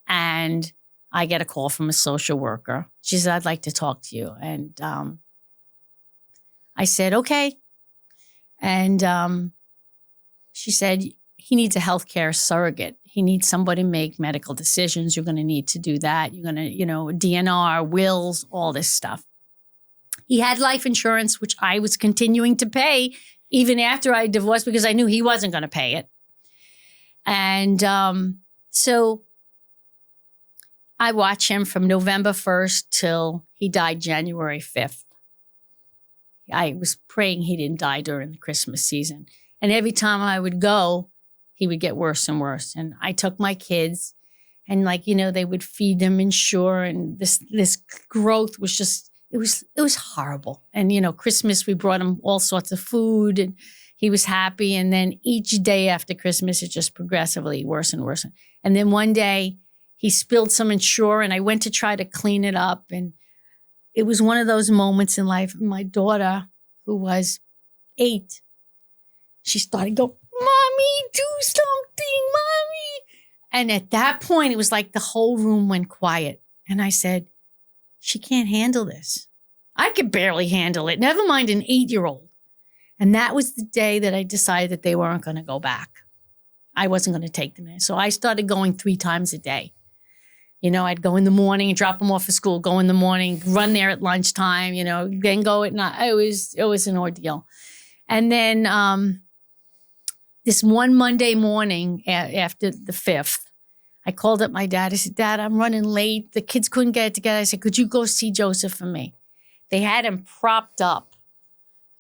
and I get a call from a social worker. She said, I'd like to talk to you. And I said, okay. And she said, he needs a healthcare surrogate. He needs somebody to make medical decisions. You're going to need to do that. You're going to, DNR, wills, all this stuff. He had life insurance, which I was continuing to pay even after I divorced because I knew he wasn't going to pay it. And so I watched him from November 1st till he died January 5th. I was praying he didn't die during the Christmas season. And every time I would go, he would get worse and worse. And I took my kids and they would feed them Ensure. And this growth was just, it was horrible. And, Christmas, we brought him all sorts of food and he was happy. And then each day after Christmas, it just progressively worse and worse. And then one day he spilled some Ensure and I went to try to clean it up. And it was one of those moments in life. My daughter, who was 8, she started to go, Mommy, do something, Mommy. And at that point, it was like the whole room went quiet. And I said, she can't handle this. I could barely handle it. Never mind an 8-year-old. And that was the day that I decided that they weren't going to go back. I wasn't going to take them in. So I started going 3 times a day. I'd go in the morning and drop them off at school, go in the morning, run there at lunchtime, then go at night. It was an ordeal. And then this one Monday morning after the 5th, I called up my dad. I said, Dad, I'm running late. The kids couldn't get it together. I said, could you go see Joseph for me? They had him propped up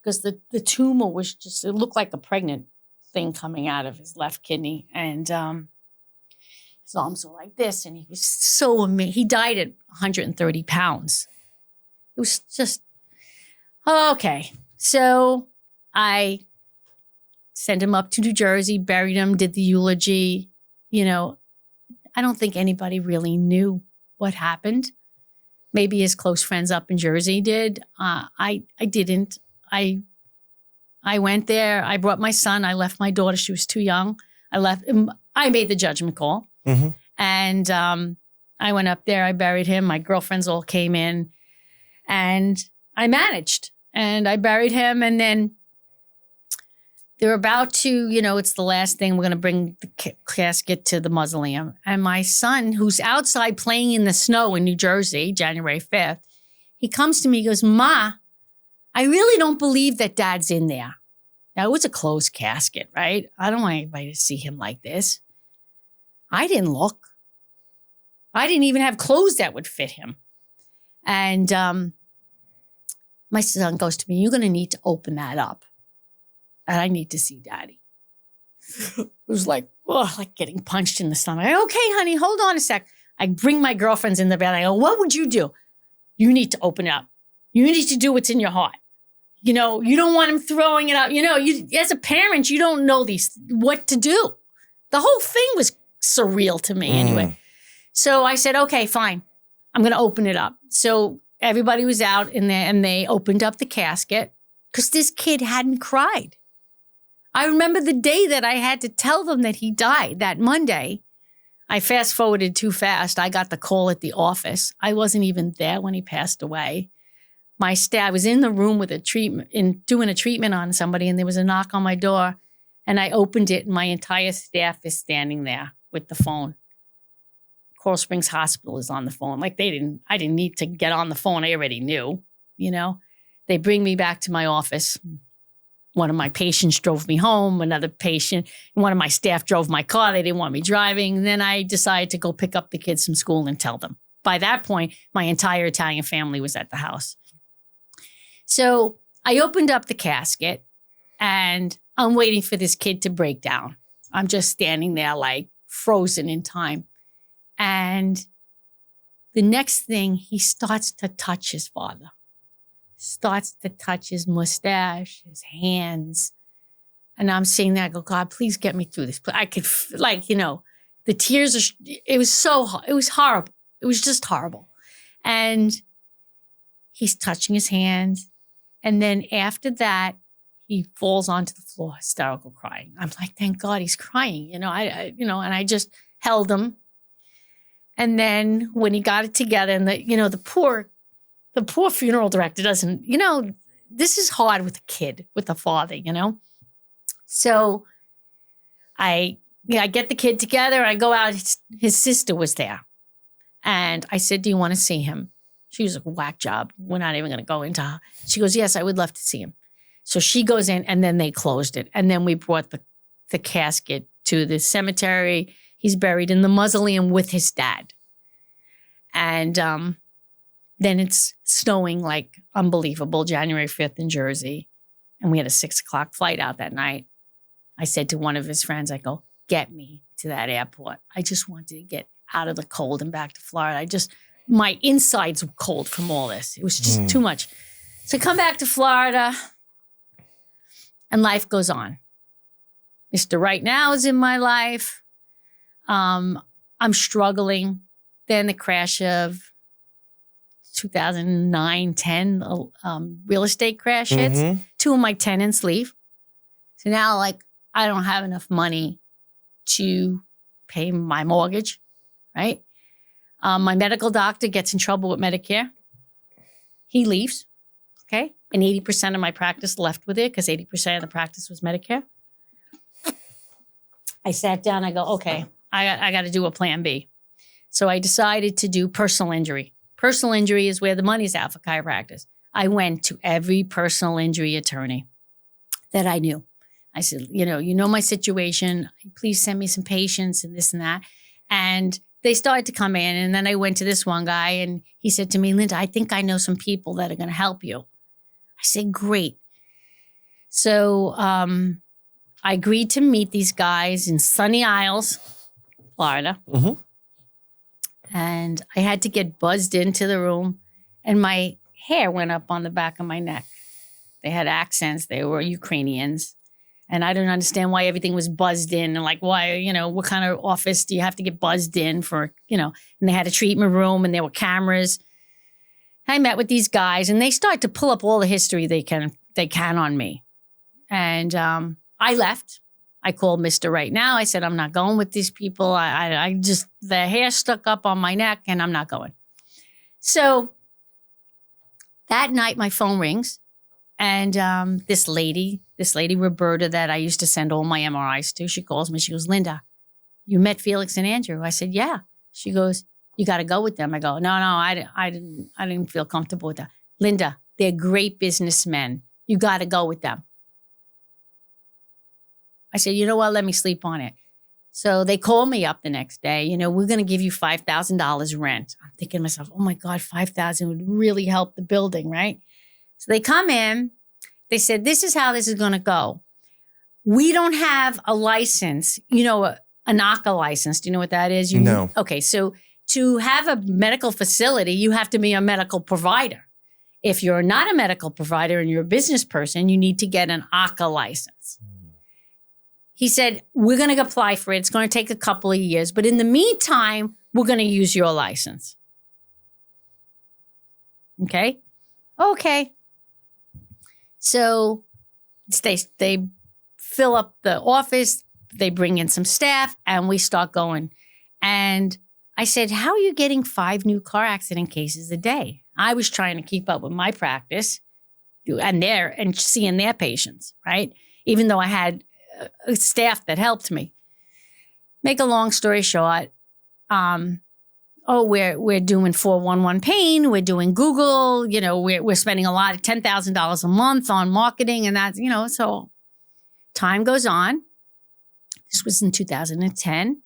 because the tumor was just, it looked like a pregnant thing coming out of his left kidney. And his arms were like this. And he was so amazing. He died at 130 pounds. It was just, okay. So I sent him up to New Jersey, buried him, did the eulogy. I don't think anybody really knew what happened. Maybe his close friends up in Jersey did. I didn't. I went there. I brought my son. I left my daughter. She was too young. I made the judgment call. Mm-hmm. And I went up there. I buried him. My girlfriends all came in. And I managed. And I buried him. And then they're about to, it's the last thing. We're going to bring the casket to the mausoleum. And my son, who's outside playing in the snow in New Jersey, January 5th, he comes to me, he goes, Ma, I really don't believe that Dad's in there. Now, it was a closed casket, right? I don't want anybody to see him like this. I didn't look. I didn't even have clothes that would fit him. And my son goes to me, you're going to need to open that up. And I need to see Daddy. It was like getting punched in the stomach. I go, okay, honey, hold on a sec. I bring my girlfriends in the bed. I go, what would you do? You need to open it up. You need to do what's in your heart. You don't want him throwing it out. As a parent, you don't know what to do. The whole thing was surreal to me anyway. So I said, okay, fine. I'm going to open it up. So everybody was out in there and they opened up the casket because this kid hadn't cried. I remember the day that I had to tell them that he died, that Monday. I fast forwarded too fast. I got the call at the office. I wasn't even there when he passed away. My staff was in the room with doing a treatment on somebody, and there was a knock on my door, and I opened it, and my entire staff is standing there with the phone. Coral Springs Hospital is on the phone. I didn't need to get on the phone. I already knew, They bring me back to my office. One of my patients drove me home. One of my staff drove my car. They didn't want me driving. And then I decided to go pick up the kids from school and tell them. By that point, my entire Italian family was at the house. So I opened up the casket and I'm waiting for this kid to break down. I'm just standing there like frozen in time. And the next thing, he starts to touch his father. Starts to touch his mustache, his hands. And I'm saying that, I go, God, please get me through this. I could, the tears, it was horrible. It was just horrible. And he's touching his hands. And then after that, he falls onto the floor, hysterical crying. I'm like, thank God he's crying. And I just held him. And then when he got it together, and the poor funeral director doesn't, this is hard with a kid, with a father, So I get the kid together. I go out. His sister was there. And I said, do you want to see him? She was a whack job. We're not even going to go into her. She goes, yes, I would love to see him. So she goes in, and then they closed it. And then we brought the casket to the cemetery. He's buried in the mausoleum with his dad. And then it's snowing like unbelievable, January 5th in Jersey. And we had a 6:00 flight out that night. I said to one of his friends, I go, get me to that airport. I just wanted to get out of the cold and back to Florida. My insides were cold from all this. It was just too much. So I come back to Florida, and life goes on. Mr. Right Now is in my life. I'm struggling. Then the crash of 2009-10 real estate crash hits. 2 of my tenants leave. So now, I don't have enough money to pay my mortgage, right? My medical doctor gets in trouble with Medicare. He leaves, okay? And 80% of my practice left with it because 80% of the practice was Medicare. I sat down, I go, okay, I got to do a plan B. So I decided to do personal injury. Personal injury is where the money's out for chiropractors. I went to every personal injury attorney that I knew. I said, you know my situation. Please send me some patients and this and that. And they started to come in. And then I went to this one guy, and he said to me, Linda, I think I know some people that are going to help you. I said, great. So I agreed to meet these guys in Sunny Isles, Florida. And I had to get buzzed into the room, and my hair went up on the back of my neck. They had accents. They were Ukrainians. And I didn't understand why everything was buzzed in, and why, what kind of office do you have to get buzzed in for, and they had a treatment room, and there were cameras. I met with these guys, and they started to pull up all the history they can on me. And I left. I called Mr. Right Now. I said, I'm not going with these people. I just, the hair stuck up on my neck, and I'm not going. So that night, my phone rings. And this lady, Roberta, that I used to send all my MRIs to, she calls me. She goes, Linda, you met Felix and Andrew? I said, yeah. She goes, you got to go with them. I go, no, I didn't feel comfortable with that. Linda, they're great businessmen. You got to go with them. I said, you know what? Let me sleep on it. So they called me up the next day. We're going to give you $5,000 rent. I'm thinking to myself, oh my God, $5,000 would really help the building, right? So they come in, they said, this is how this is going to go. We don't have a license, a NACA license. Do you know what that is? No. Okay, so to have a medical facility, you have to be a medical provider. If you're not a medical provider and you're a business person, you need to get an ACA license. He said, we're going to apply for it. It's going to take a couple of years. But in the meantime, we're going to use your license. Okay? Okay. So they fill up the office, they bring in some staff, and we start going. And I said, how are you getting 5 new car accident cases a day? I was trying to keep up with my practice and seeing their patients, right? Even though I had a staff that helped me. Make a long story short, we're doing 411 pain. We're doing Google. We're spending a lot of $10,000 a month on marketing, and that's, so time goes on. This was in 2010.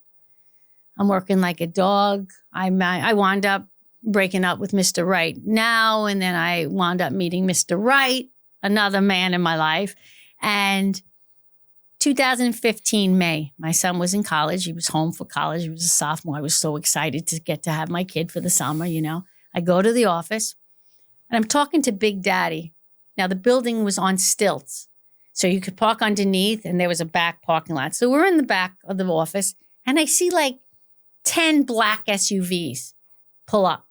I'm working like a dog. I wound up breaking up with Mr. Right Now, and then I wound up meeting Mr. Right, another man in my life. And 2015 May, my son was in college. He was home for college. He was a sophomore. I was so excited to get to have my kid for the summer, I go to the office, and I'm talking to Big Daddy. Now, the building was on stilts, so you could park underneath, and there was a back parking lot. So we're in the back of the office, and I see 10 black SUVs pull up.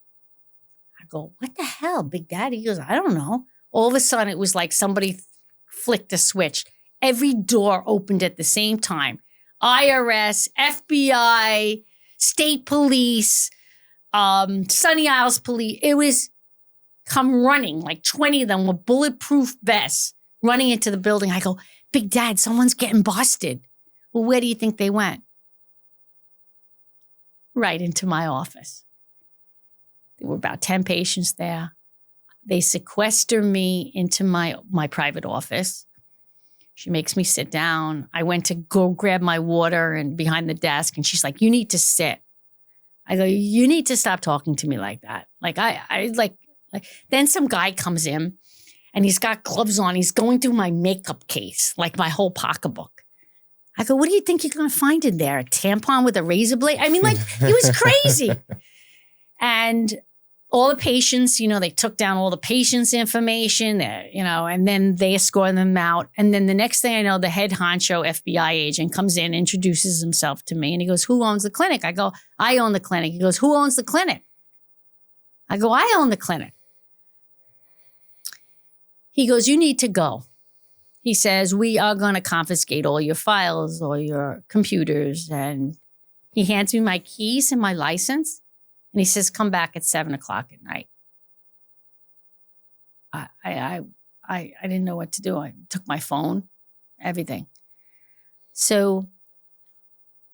I go, what the hell, Big Daddy? He goes, I don't know. All of a sudden, it was like somebody flicked a switch. Every door opened at the same time. IRS, FBI, state police, Sunny Isles police. It was come running, like 20 of them with bulletproof vests running into the building. I go, Big Dad, someone's getting busted. Well, where do you think they went? Right into my office. There were about 10 patients there. They sequester me into my private office. She makes me sit down. I went to go grab my water and behind the desk, and she's like, you need to sit. I go, you need to stop talking to me like that. Like then some guy comes in and he's got gloves on. He's going through my makeup case, like my whole pocketbook. I go, what do you think you're going to find in there? A tampon with a razor blade? I mean, like, it was crazy. And all the patients, they took down all the patients' information, and then they escorted them out. And then the next thing I know, the head honcho FBI agent comes in, introduces himself to me, and he goes, who owns the clinic? I go, I own the clinic. He goes, who owns the clinic? I go, I own the clinic. He goes, you need to go. He says, we are going to confiscate all your files, all your computers. And he hands me my keys and my license. And he says, come back at 7:00 at night. I didn't know what to do. I took my phone, everything. So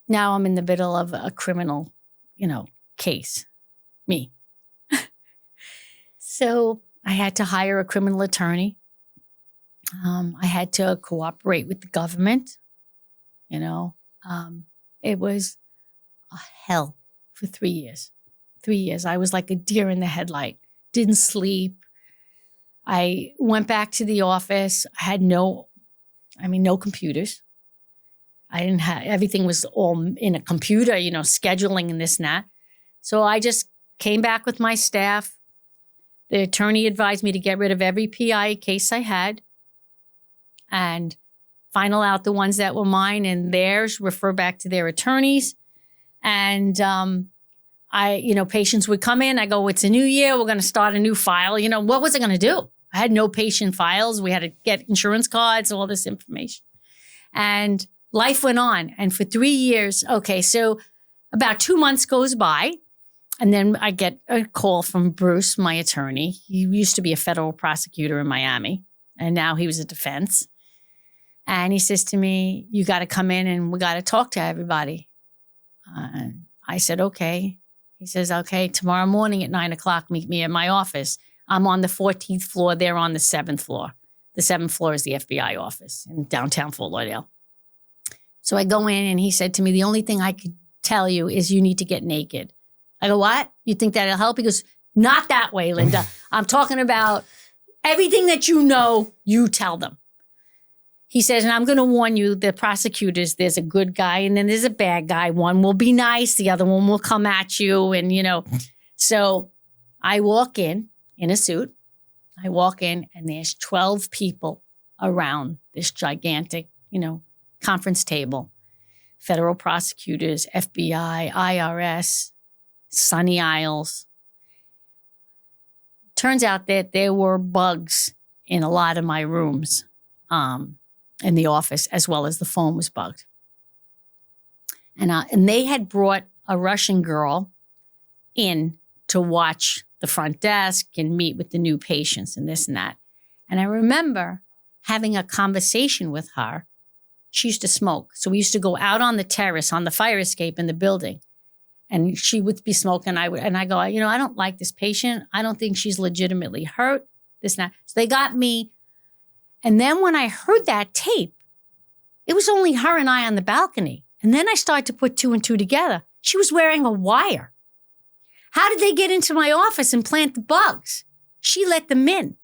now I'm in the middle of a criminal, case. Me. So I had to hire a criminal attorney. I had to cooperate with the government. It was a hell for 3 years. 3 years. I was like a deer in the headlight. Didn't sleep. I went back to the office. I had no computers. I didn't have, everything was all in a computer, scheduling and this and that. So I just came back with my staff. The attorney advised me to get rid of every PI case I had and final out the ones that were mine and theirs, refer back to their attorneys. And, patients would come in. I go, it's a new year. We're going to start a new file. What was I going to do? I had no patient files. We had to get insurance cards, all this information. And life went on. And for 3 years, so about 2 months goes by. And then I get a call from Bruce, my attorney. He used to be a federal prosecutor in Miami. And now he was a defense. And he says to me, you got to come in and we got to talk to everybody. And I said, okay. He says, okay, tomorrow morning at 9:00, meet me at my office. I'm on the 14th floor. They're on the 7th floor. The 7th floor is the FBI office in downtown Fort Lauderdale. So I go in and he said to me, the only thing I could tell you is you need to get naked. I go, what? You think that'll help? He goes, not that way, Linda. I'm talking about everything that you tell them. He says, and I'm going to warn you, the prosecutors, there's a good guy and then there's a bad guy. One will be nice. The other one will come at you. And, so I walk in a suit. I walk in and there's 12 people around this gigantic, conference table. Federal prosecutors, FBI, IRS, Sunny Isles. Turns out that there were bugs in a lot of my rooms. In the office, as well as the phone was bugged. And they had brought a Russian girl in to watch the front desk and meet with the new patients and this and that. And I remember having a conversation with her. She used to smoke. So we used to go out on the terrace, on the fire escape in the building. And she would be smoking. I go, I don't like this patient. I don't think she's legitimately hurt, this and that. So they got me. And then when I heard that tape, it was only her and I on the balcony. And then I started to put 2 and 2 together. She was wearing a wire. How did they get into my office and plant the bugs? She let them in.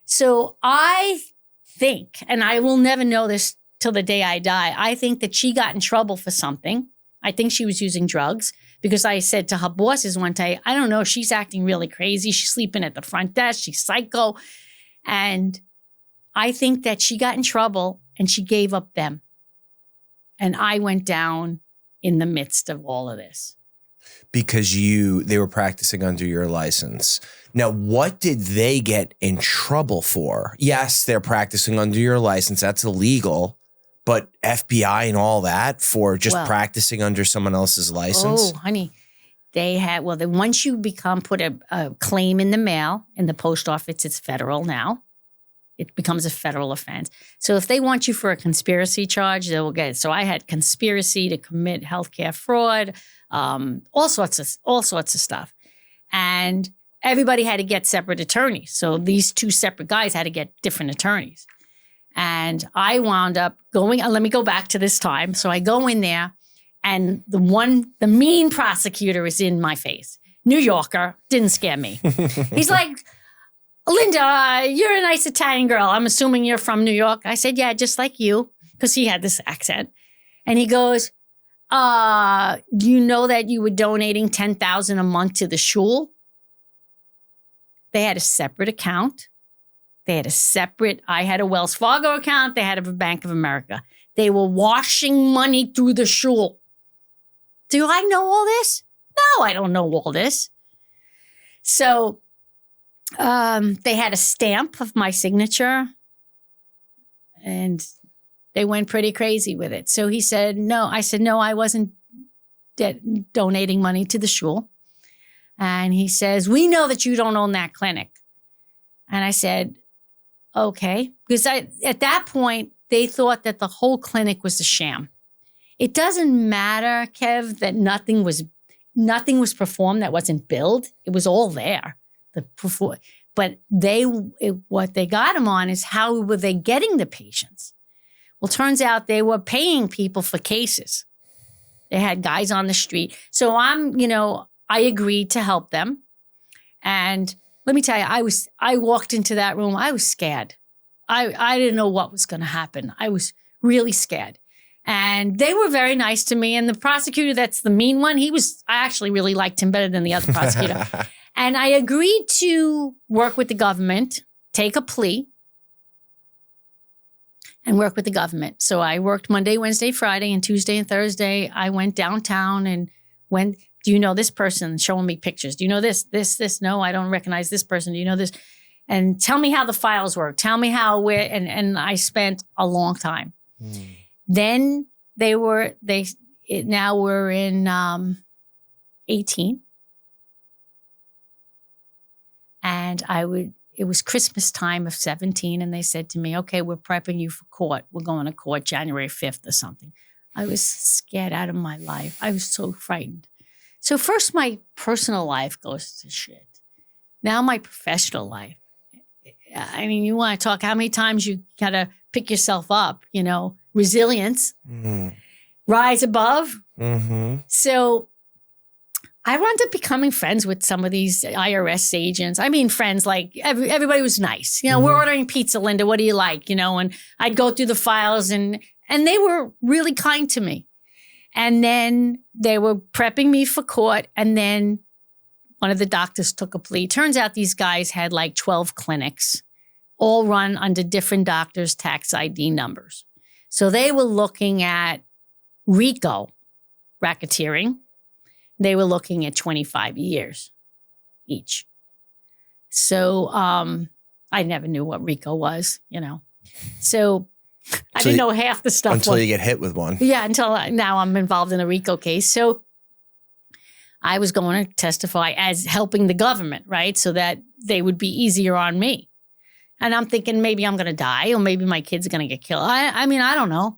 So I think, and I will never know this till the day I die, I think that she got in trouble for something. I think she was using drugs because I said to her bosses one day, I don't know, she's acting really crazy. She's sleeping at the front desk. She's psycho. And I think that she got in trouble and she gave up them. And I went down in the midst of all of this. because they were practicing under your license. Now, what did they get in trouble for? Yes, they're practicing under your license. That's illegal. But FBI and all that for just practicing under someone else's license? Oh, honey. Once you put a claim in the mail, in the post office, it's federal now. It becomes a federal offense. So if they want you for a conspiracy charge, they will get it. So I had conspiracy to commit healthcare fraud, all sorts of stuff. And everybody had to get separate attorneys. So these two separate guys had to get different attorneys. And I wound up going, let me go back to this time. So I go in there and the mean prosecutor is in my face. New Yorker, didn't scare me. He's like, Linda, you're a nice Italian girl. I'm assuming you're from New York. I said, yeah, just like you, because he had this accent. And he goes, do you know that you were donating $10,000 a month to the shul? They had a separate account. I had a Wells Fargo account. They had a Bank of America. They were washing money through the shul. Do I know all this? No, I don't know all this. So they had a stamp of my signature and they went pretty crazy with it. So he said, no. I said, no, I wasn't donating money to the shul. And he says, we know that you don't own that clinic. And I said, okay. Because at that point, they thought that the whole clinic was a sham. It doesn't matter, Kev, that nothing was performed that wasn't billed. It was all there. But what they got him on is how were they getting the patients? Well, turns out they were paying people for cases. They had guys on the street. So I agreed to help them. And let me tell you, I walked into that room. I was scared. I didn't know what was going to happen. I was really scared. And they were very nice to me. And the prosecutor, that's the mean one, I actually really liked him better than the other prosecutor. And I agreed to work with the government, take a plea, and work with the government. So I worked Monday, Wednesday, Friday, and Tuesday and Thursday. I went downtown and do you know this person? Showing me pictures. Do you know this? No, I don't recognize this person. Do you know this? And tell me how the files work. Tell me and I spent a long time. Then now we're in 18. And it was Christmas time of 17. And they said to me, okay, we're prepping you for court. We're going to court January 5th or something. I was scared out of my life. I was so frightened. So first my personal life goes to shit. Now my professional life. I mean, you want to talk how many times you got to pick yourself up, resilience, rise above. Mm-hmm. So I wound up becoming friends with some of these IRS agents. I mean, friends, like everybody was nice. We're ordering pizza, Linda. What do you like? And I'd go through the files and they were really kind to me. And then they were prepping me for court. And then one of the doctors took a plea. Turns out these guys had like 12 clinics, all run under different doctors' tax ID numbers. So they were looking at RICO, racketeering. They were looking at 25 years each. So I never knew what RICO was, So I didn't know half the stuff. Until you get hit with one. Yeah, until now I'm involved in a RICO case. So I was going to testify as helping the government, right? So that they would be easier on me. And I'm thinking maybe I'm going to die or maybe my kids are going to get killed. I mean, I don't know,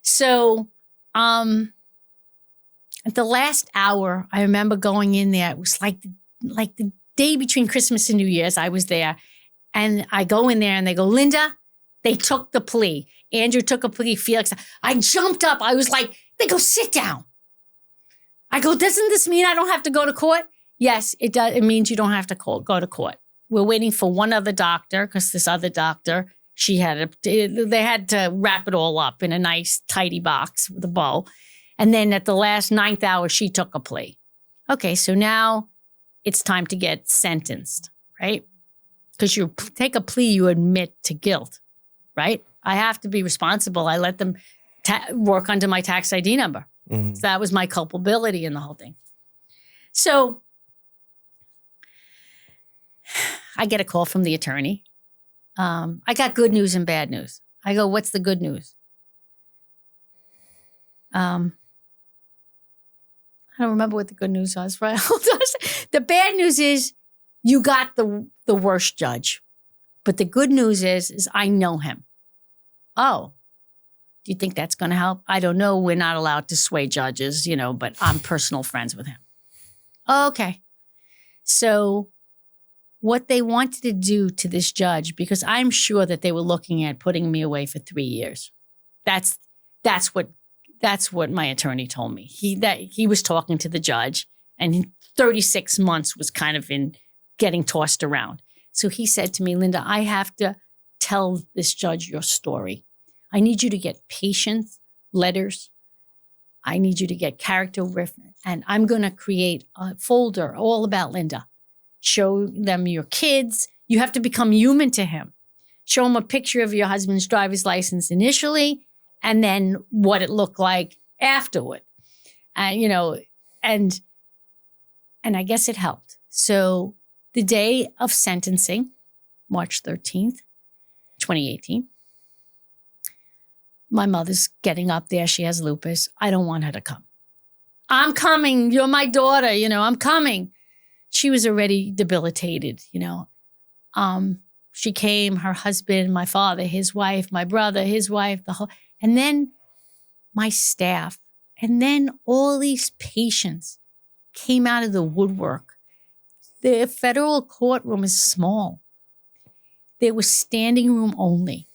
So at the last hour, I remember going in there. It was like the day between Christmas and New Year's. I was there. And I go in there and they go, Linda, they took the plea. Andrew took a plea. Felix. I jumped up. I was like, they go, sit down. I go, doesn't this mean I don't have to go to court? Yes, it does. It means you don't have to go to court. We're waiting for one other doctor because this other doctor, they had to wrap it all up in a nice, tidy box with a bow. And then at the last 9th hour, she took a plea. Okay, so now it's time to get sentenced, right? Because you take a plea, you admit to guilt, right? I have to be responsible. I let them work under my tax ID number. Mhm. So that was my culpability in the whole thing. So I get a call from the attorney. I got good news and bad news. I go, what's the good news? I don't remember what the good news was, right? The bad news is you got the worst judge. But the good news is I know him. Oh, do you think that's going to help? I don't know. We're not allowed to sway judges, but I'm personal friends with him. Okay. So what they wanted to do to this judge, because I'm sure that they were looking at putting me away for 3 years. That's what my attorney told me. He was talking to the judge, and 36 months was kind of in getting tossed around. So he said to me, Linda, I have to tell this judge your story. I need you to get patient letters. I need you to get character reference. And I'm going to create a folder all about Linda. Show them your kids. You have to become human to him. Show him a picture of your husband's driver's license initially, and then what it looked like afterward. And I guess it helped. So the day of sentencing, March 13th, 2018, my mother's getting up there. She has lupus. I don't want her to come. I'm coming. You're my daughter. I'm coming. She was already debilitated, She came, her husband, my father, his wife, my brother, his wife, and then my staff. And then all these patients came out of the woodwork. The federal courtroom is small. There was standing room only.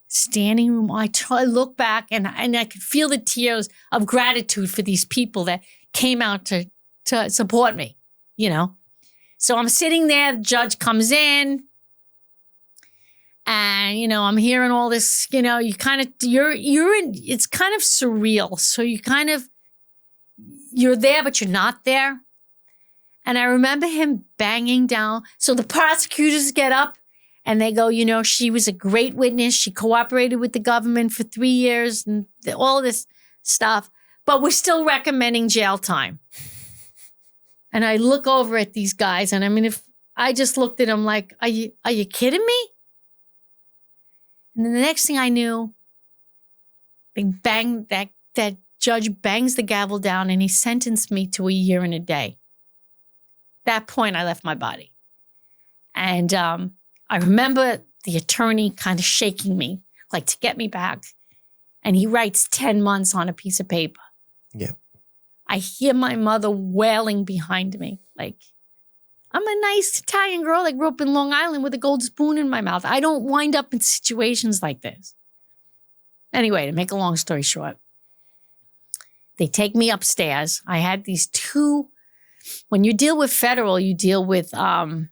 Standing room. I look back and I could feel the tears of gratitude for these people that came out to support me, So I'm sitting there, the judge comes in, and, I'm hearing all this, you're in, it's kind of surreal. So you're there, but you're not there. And I remember him banging down. So the prosecutors get up and they go, she was a great witness. She cooperated with the government for 3 years and all this stuff, but we're still recommending jail time. And I look over at these guys, and if I just looked at them like, are you kidding me? And then the next thing I knew, they banged that judge bangs the gavel down, and he sentenced me to 1 year and a day. That point, I left my body. And I remember the attorney kind of shaking me, like to get me back. And he writes 10 months on a piece of paper. Yeah. I hear my mother wailing behind me, like, I'm a nice Italian girl that grew up in Long Island with a gold spoon in my mouth. I don't wind up in situations like this. Anyway, to make a long story short, they take me upstairs. I had these two. When you deal with federal, you deal with the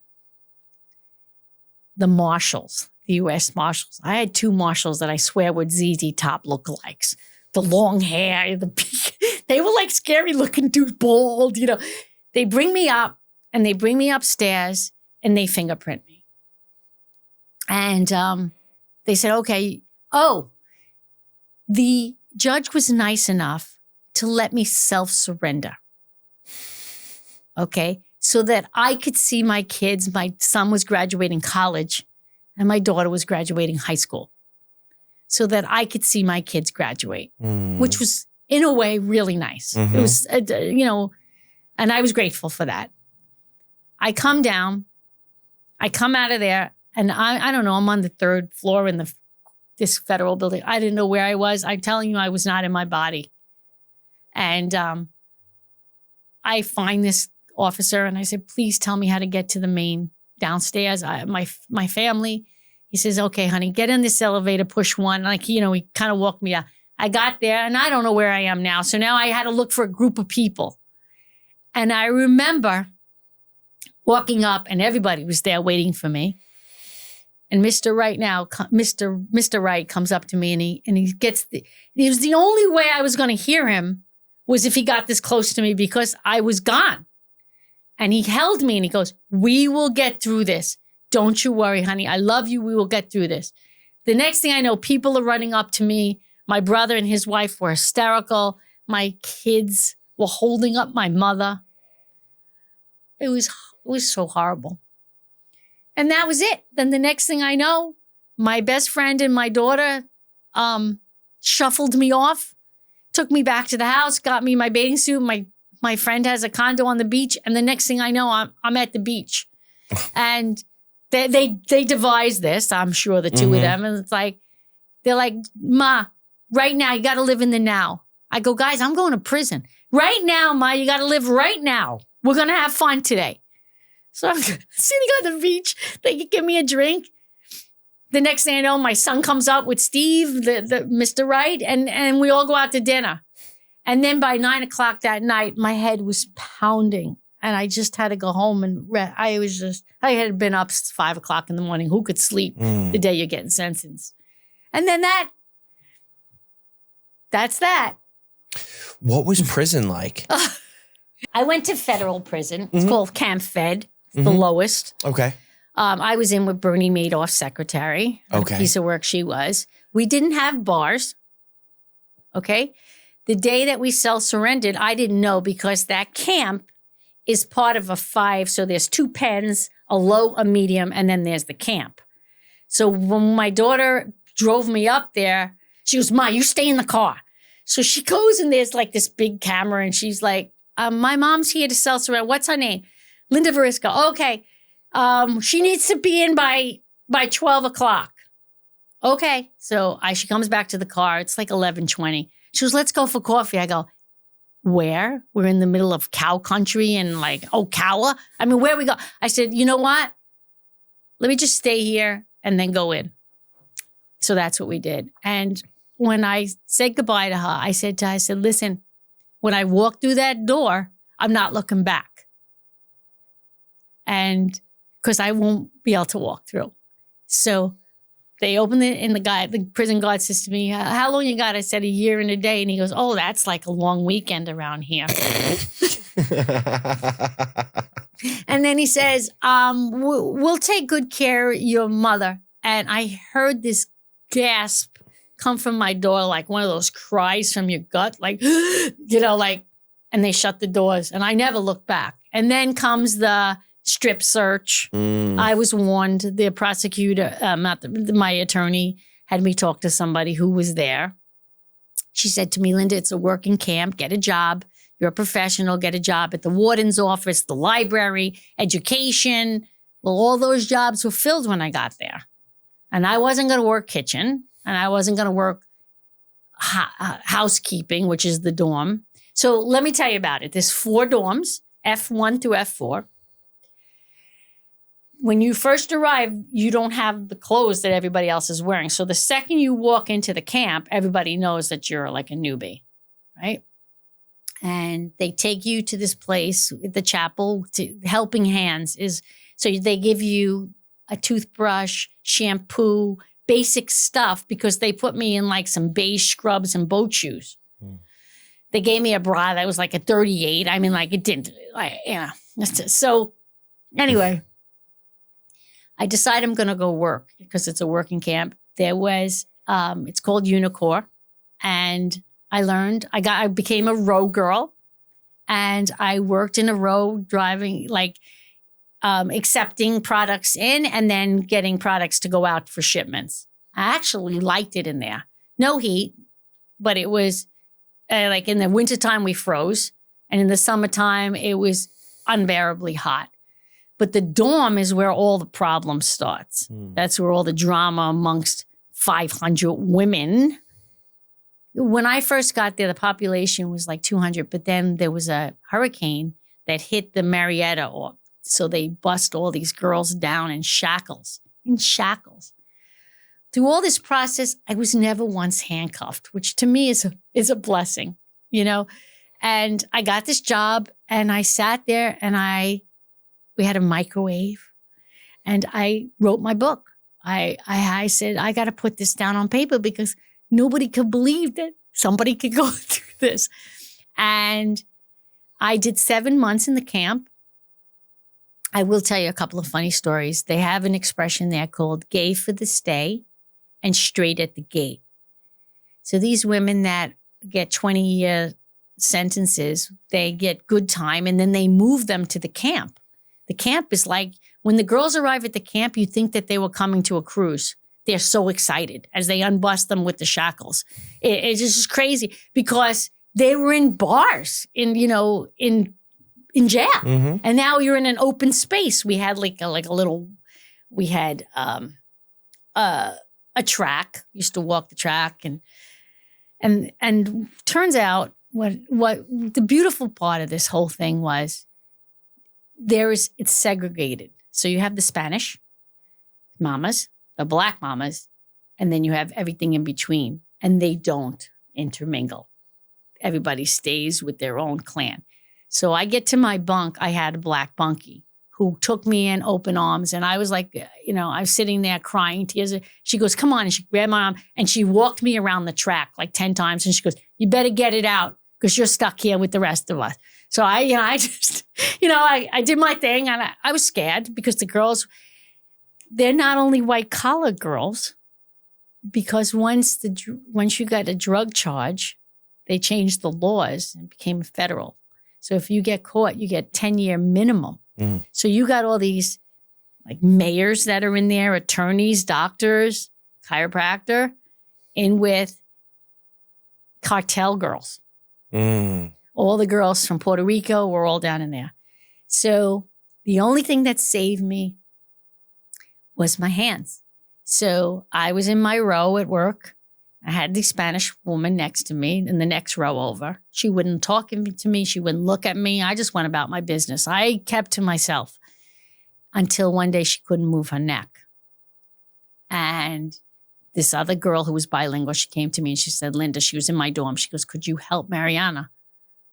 marshals, the U.S. marshals. I had two marshals that I swear were ZZ Top lookalikes. The long hair, they were like scary looking dudes, bald, They bring me up and they bring me upstairs and they fingerprint me. And they said, okay, the judge was nice enough to let me self-surrender. Okay, so that I could see my kids. My son was graduating college and my daughter was graduating high school. So that I could see my kids graduate, which was, in a way, really nice. Mm-hmm. It was, and I was grateful for that. I come down, I come out of there, and I don't know, I'm on the 3rd floor in this federal building. I didn't know where I was. I'm telling you, I was not in my body. And I find this officer and I said, please tell me how to get to the main downstairs. My family. He says, okay, honey, get in this elevator, push 1. Like, he kind of walked me out. I got there and I don't know where I am now. So now I had to look for a group of people. And I remember walking up and everybody was there waiting for me. And Mr. Wright comes up to me and he gets it was the only way I was going to hear him was if he got this close to me because I was gone. And he held me and he goes, we will get through this. Don't you worry, honey. I love you. We will get through this. The next thing I know, people are running up to me. My brother and his wife were hysterical. My kids were holding up my mother. It was so horrible. And that was it. Then the next thing I know, my best friend and my daughter shuffled me off, took me back to the house, got me my bathing suit. My friend has a condo on the beach. And the next thing I know, I'm at the beach. And they devised this, I'm sure, the two of them. And it's like, they're like, Ma, right now, you got to live in the now. I go, guys, I'm going to prison. Right now, Ma, you got to live right now. We're going to have fun today. So I'm sitting on the beach. They give me a drink. The next thing I know, my son comes up with Steve, the Mr. Right, and we all go out to dinner. And then by 9 o'clock that night, my head was pounding. And I just had to go home and rest. I had been up 5 o'clock in the morning. Who could sleep the day you're getting sentenced? And then that's that. What was prison like? I went to federal prison. It's called Camp Fed, the lowest. Okay. I was in with Bernie Madoff's secretary. Okay. Piece of work she was. We didn't have bars. Okay. The day that we self-surrendered, I didn't know because that camp is part of a 5. So there's 2 pens, a low, a medium, and then there's the camp. So when my daughter drove me up there, she goes, Ma, you stay in the car. So she goes and there's like this big camera and she's like, my mom's here to self-surrender. What's her name? Linda Varisco. Okay. She needs to be in by 12 o'clock. Okay. So she comes back to the car. It's like 11:20. She goes, let's go for coffee. I go, where? We're in the middle of cow country and like Ocala. I mean, where we go? I said, you know what? Let me just stay here and then go in. So that's what we did. And when I said goodbye to her, I said, listen, when I walk through that door, I'm not looking back. And because I won't be able to walk through. So they opened it and the prison guard says to me, how long you got? I said, a year and a day. And he goes, oh, that's like a long weekend around here. And then he says, we'll take good care of your mother. And I heard this gasp come from my door, like one of those cries from your gut, like, and they shut the doors. And I never looked back. And then comes the strip search. I was warned. The prosecutor, my attorney, had me talk to somebody who was there. She said to me, Linda, it's a working camp. Get a job. You're a professional. Get a job at the warden's office, the library, education. Well, all those jobs were filled when I got there. And I wasn't going to work kitchen. And I wasn't going to work housekeeping, which is the dorm. So let me tell you about it. There's 4 dorms, F1 through F4. When you first arrive, you don't have the clothes that everybody else is wearing. So the second you walk into the camp, everybody knows that you're like a newbie, right? And they take you to this place, the chapel, to Helping Hands is, so they give you a toothbrush, shampoo, basic stuff, because they put me in like some beige scrubs and boat shoes. They gave me a bra that was like a 38. I mean, like it didn't, So anyway, I decide I'm going to go work because it's a working camp. There was, it's called Unicor. And I learned, I became a row girl and I worked in a row driving, like accepting products in and then getting products to go out for shipments. I actually liked it in there. No heat, but it was like in the wintertime we froze and in the summertime it was unbearably hot. But the dorm is where all the problem starts. That's where all the drama amongst 500 women. When I first got there, the population was like 200, but then there was a hurricane that hit the Marietta. So they bust all these girls down in shackles. Through all this process, I was never once handcuffed, which to me is a blessing, And I got this job and I sat there and we had a microwave and I wrote my book. I said, I got to put this down on paper because nobody could believe that somebody could go through this. And I did 7 months in the camp. I will tell you a couple of funny stories. They have an expression there called gay for the stay and straight at the gate. So these women that get 20-year sentences, they get good time and then they move them to the camp. The camp is like, when the girls arrive at the camp, you think that they were coming to a cruise. They're so excited as they unbust them with the shackles. It's just crazy because they were in bars in jail. Mm-hmm. And now you're in an open space. We had a track, used to walk the track and turns out what the beautiful part of this whole thing was it's segregated. So you have the Spanish mamas, the black mamas, and then you have everything in between, and they don't intermingle. Everybody stays with their own clan. So I get to my bunk. I had a black bunkie who took me in open arms. And I was like, I was sitting there crying, tears. She goes, come on. And she grabbed my arm and she walked me around the track like 10 times. And she goes, you better get it out because you're stuck here with the rest of us. So I just, I did my thing and I was scared because the girls, they're not only white collar girls, because once you got a drug charge, they changed the laws and became federal. So if you get caught, you get 10-year minimum. Mm. So you got all these like mayors that are in there, attorneys, doctors, chiropractor, in with cartel girls. Mm. All the girls from Puerto Rico were all down in there. So the only thing that saved me was my hands. So I was in my row at work. I had the Spanish woman next to me in the next row over. She wouldn't talk to me. She wouldn't look at me. I just went about my business. I kept to myself until one day she couldn't move her neck. And this other girl who was bilingual, she came to me and she said, Linda, she was in my dorm. She goes, could you help Mariana?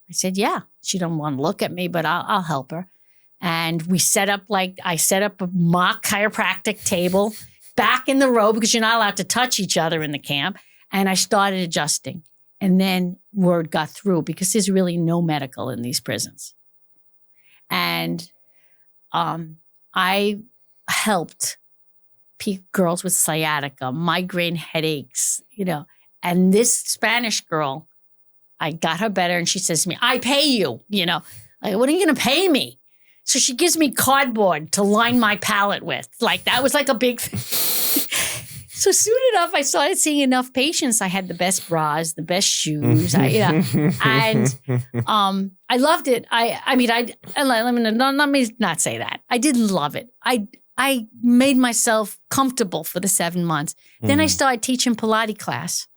I said, yeah. She don't want to look at me, but I'll help her. And I set up a mock chiropractic table back in the row because you're not allowed to touch each other in the camp. And I started adjusting. And then word got through because there's really no medical in these prisons. And I helped girls with sciatica, migraine headaches, And this Spanish girl, I got her better. And she says to me, I pay you, like, what are you going to pay me? So she gives me cardboard to line my palate with. Like, that was like a big thing. So soon enough, I started seeing enough patients. I had the best bras, the best shoes, and I loved it. Let me not say that. I didn't love it. I made myself comfortable for the 7 months. Then I started teaching Pilates class,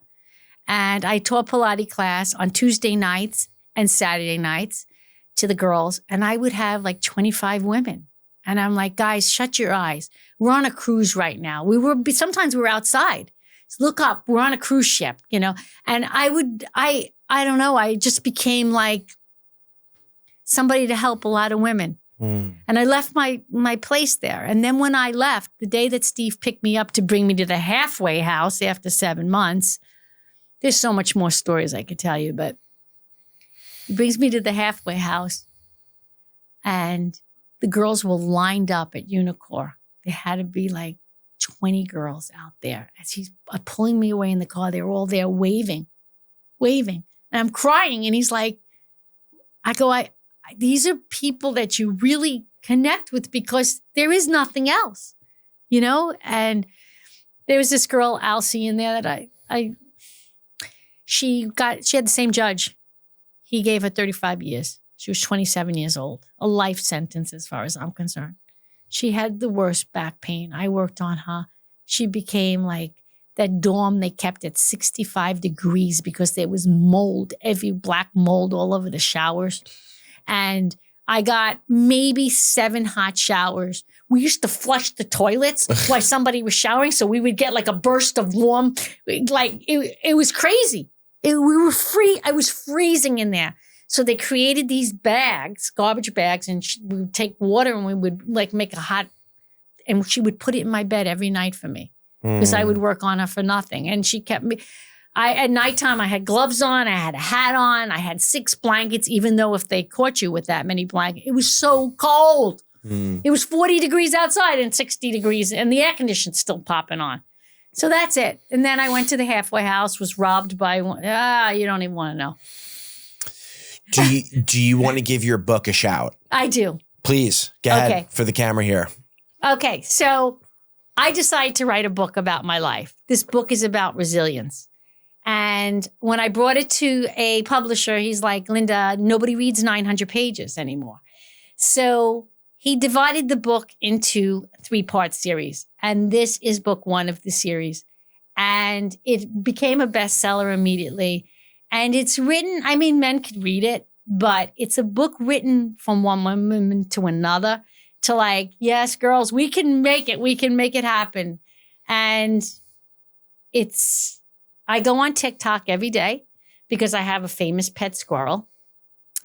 and I taught Pilates class on Tuesday nights and Saturday nights to the girls, and I would have like 25 women. And I'm like, guys, shut your eyes. We're on a cruise right now. Sometimes we're outside. So look up. We're on a cruise ship, And I don't know. I just became like somebody to help a lot of women. And I left my place there. And then when I left, the day that Steve picked me up to bring me to the halfway house after 7 months, there's so much more stories I could tell you, but he brings me to the halfway house and the girls were lined up at Unicor. There had to be like 20 girls out there. As he's pulling me away in the car, they were all there waving. And I'm crying. And he's like, these are people that you really connect with because there is nothing else, And there was this girl, Alcy, in there that she had the same judge. He gave her 35 years. She was 27 years old, a life sentence as far as I'm concerned. She had the worst back pain. I worked on her. She became like that dorm they kept at 65 degrees because there was mold, every black mold all over the showers. And I got maybe 7 hot showers. We used to flush the toilets while somebody was showering. So we would get like a burst of warm, like it was crazy. We were free. I was freezing in there. So they created these bags, garbage bags, and we would take water and we would like make a hot, and she would put it in my bed every night for me because I would work on her for nothing. And she kept me, at nighttime, I had gloves on, I had a hat on, I had 6 blankets, even though if they caught you with that many blankets, it was so cold. It was 40 degrees outside and 60 degrees and the air conditioner's still popping on. So that's it. And then I went to the halfway house, was robbed by one. You don't even want to know. Do you want to give your book a shout? I do. Please, go ahead for the camera here. Okay, so I decided to write a book about my life. This book is about resilience. And when I brought it to a publisher, he's like, Linda, nobody reads 900 pages anymore. So he divided the book into 3-part series. And this is book 1 of the series. And it became a bestseller immediately. And it's written, I mean, men could read it, but it's a book written from one woman to another to like, yes, girls, we can make it. We can make it happen. And I go on TikTok every day because I have a famous pet squirrel.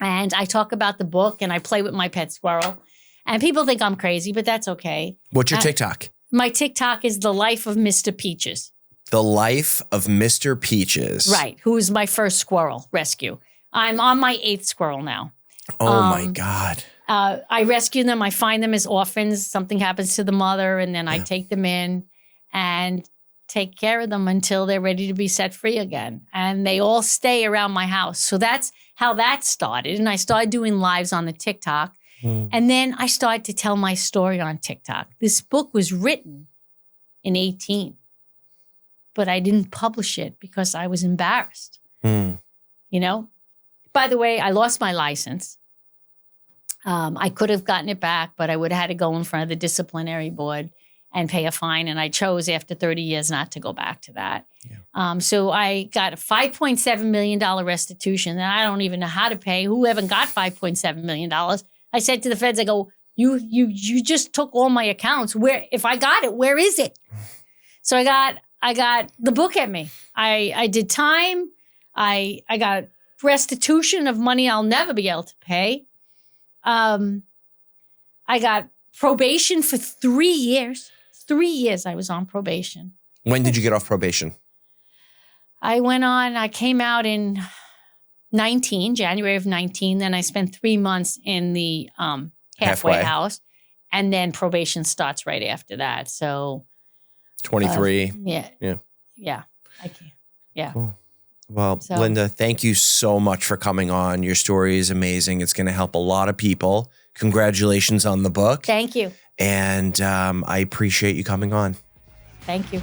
And I talk about the book and I play with my pet squirrel. And people think I'm crazy, but that's okay. What's your TikTok? My TikTok is The Life of Mr. Peaches. The Life of Mr. Peaches. Right. Who is my first squirrel rescue. I'm on my 8th squirrel now. Oh my God. I rescue them. I find them as orphans. Something happens to the mother and then I take them in and take care of them until they're ready to be set free again. And they all stay around my house. So that's how that started. And I started doing lives on the TikTok. And then I started to tell my story on TikTok. This book was written in 18, but I didn't publish it because I was embarrassed. You know? By the way, I lost my license. I could have gotten it back, but I would have had to go in front of the disciplinary board and pay a fine. And I chose after 30 years not to go back to that. Yeah. So I got a $5.7 million restitution and I don't even know how to pay. Who haven't got $5.7 million? I said to the feds, I go, you just took all my accounts. Where, if I got it, where is it? So I got the book at me. I did time. I got restitution of money I'll never be able to pay. I got probation for 3 years. 3 years I was on probation. When did you get off probation? I came out in January of 19. Then I spent 3 months in the halfway house. And then probation starts right after that. So 23. Yeah. I can't. Yeah. Cool. Well, Linda, thank you so much for coming on. Your story is amazing. It's going to help a lot of people. Congratulations on the book. Thank you. And I appreciate you coming on. Thank you.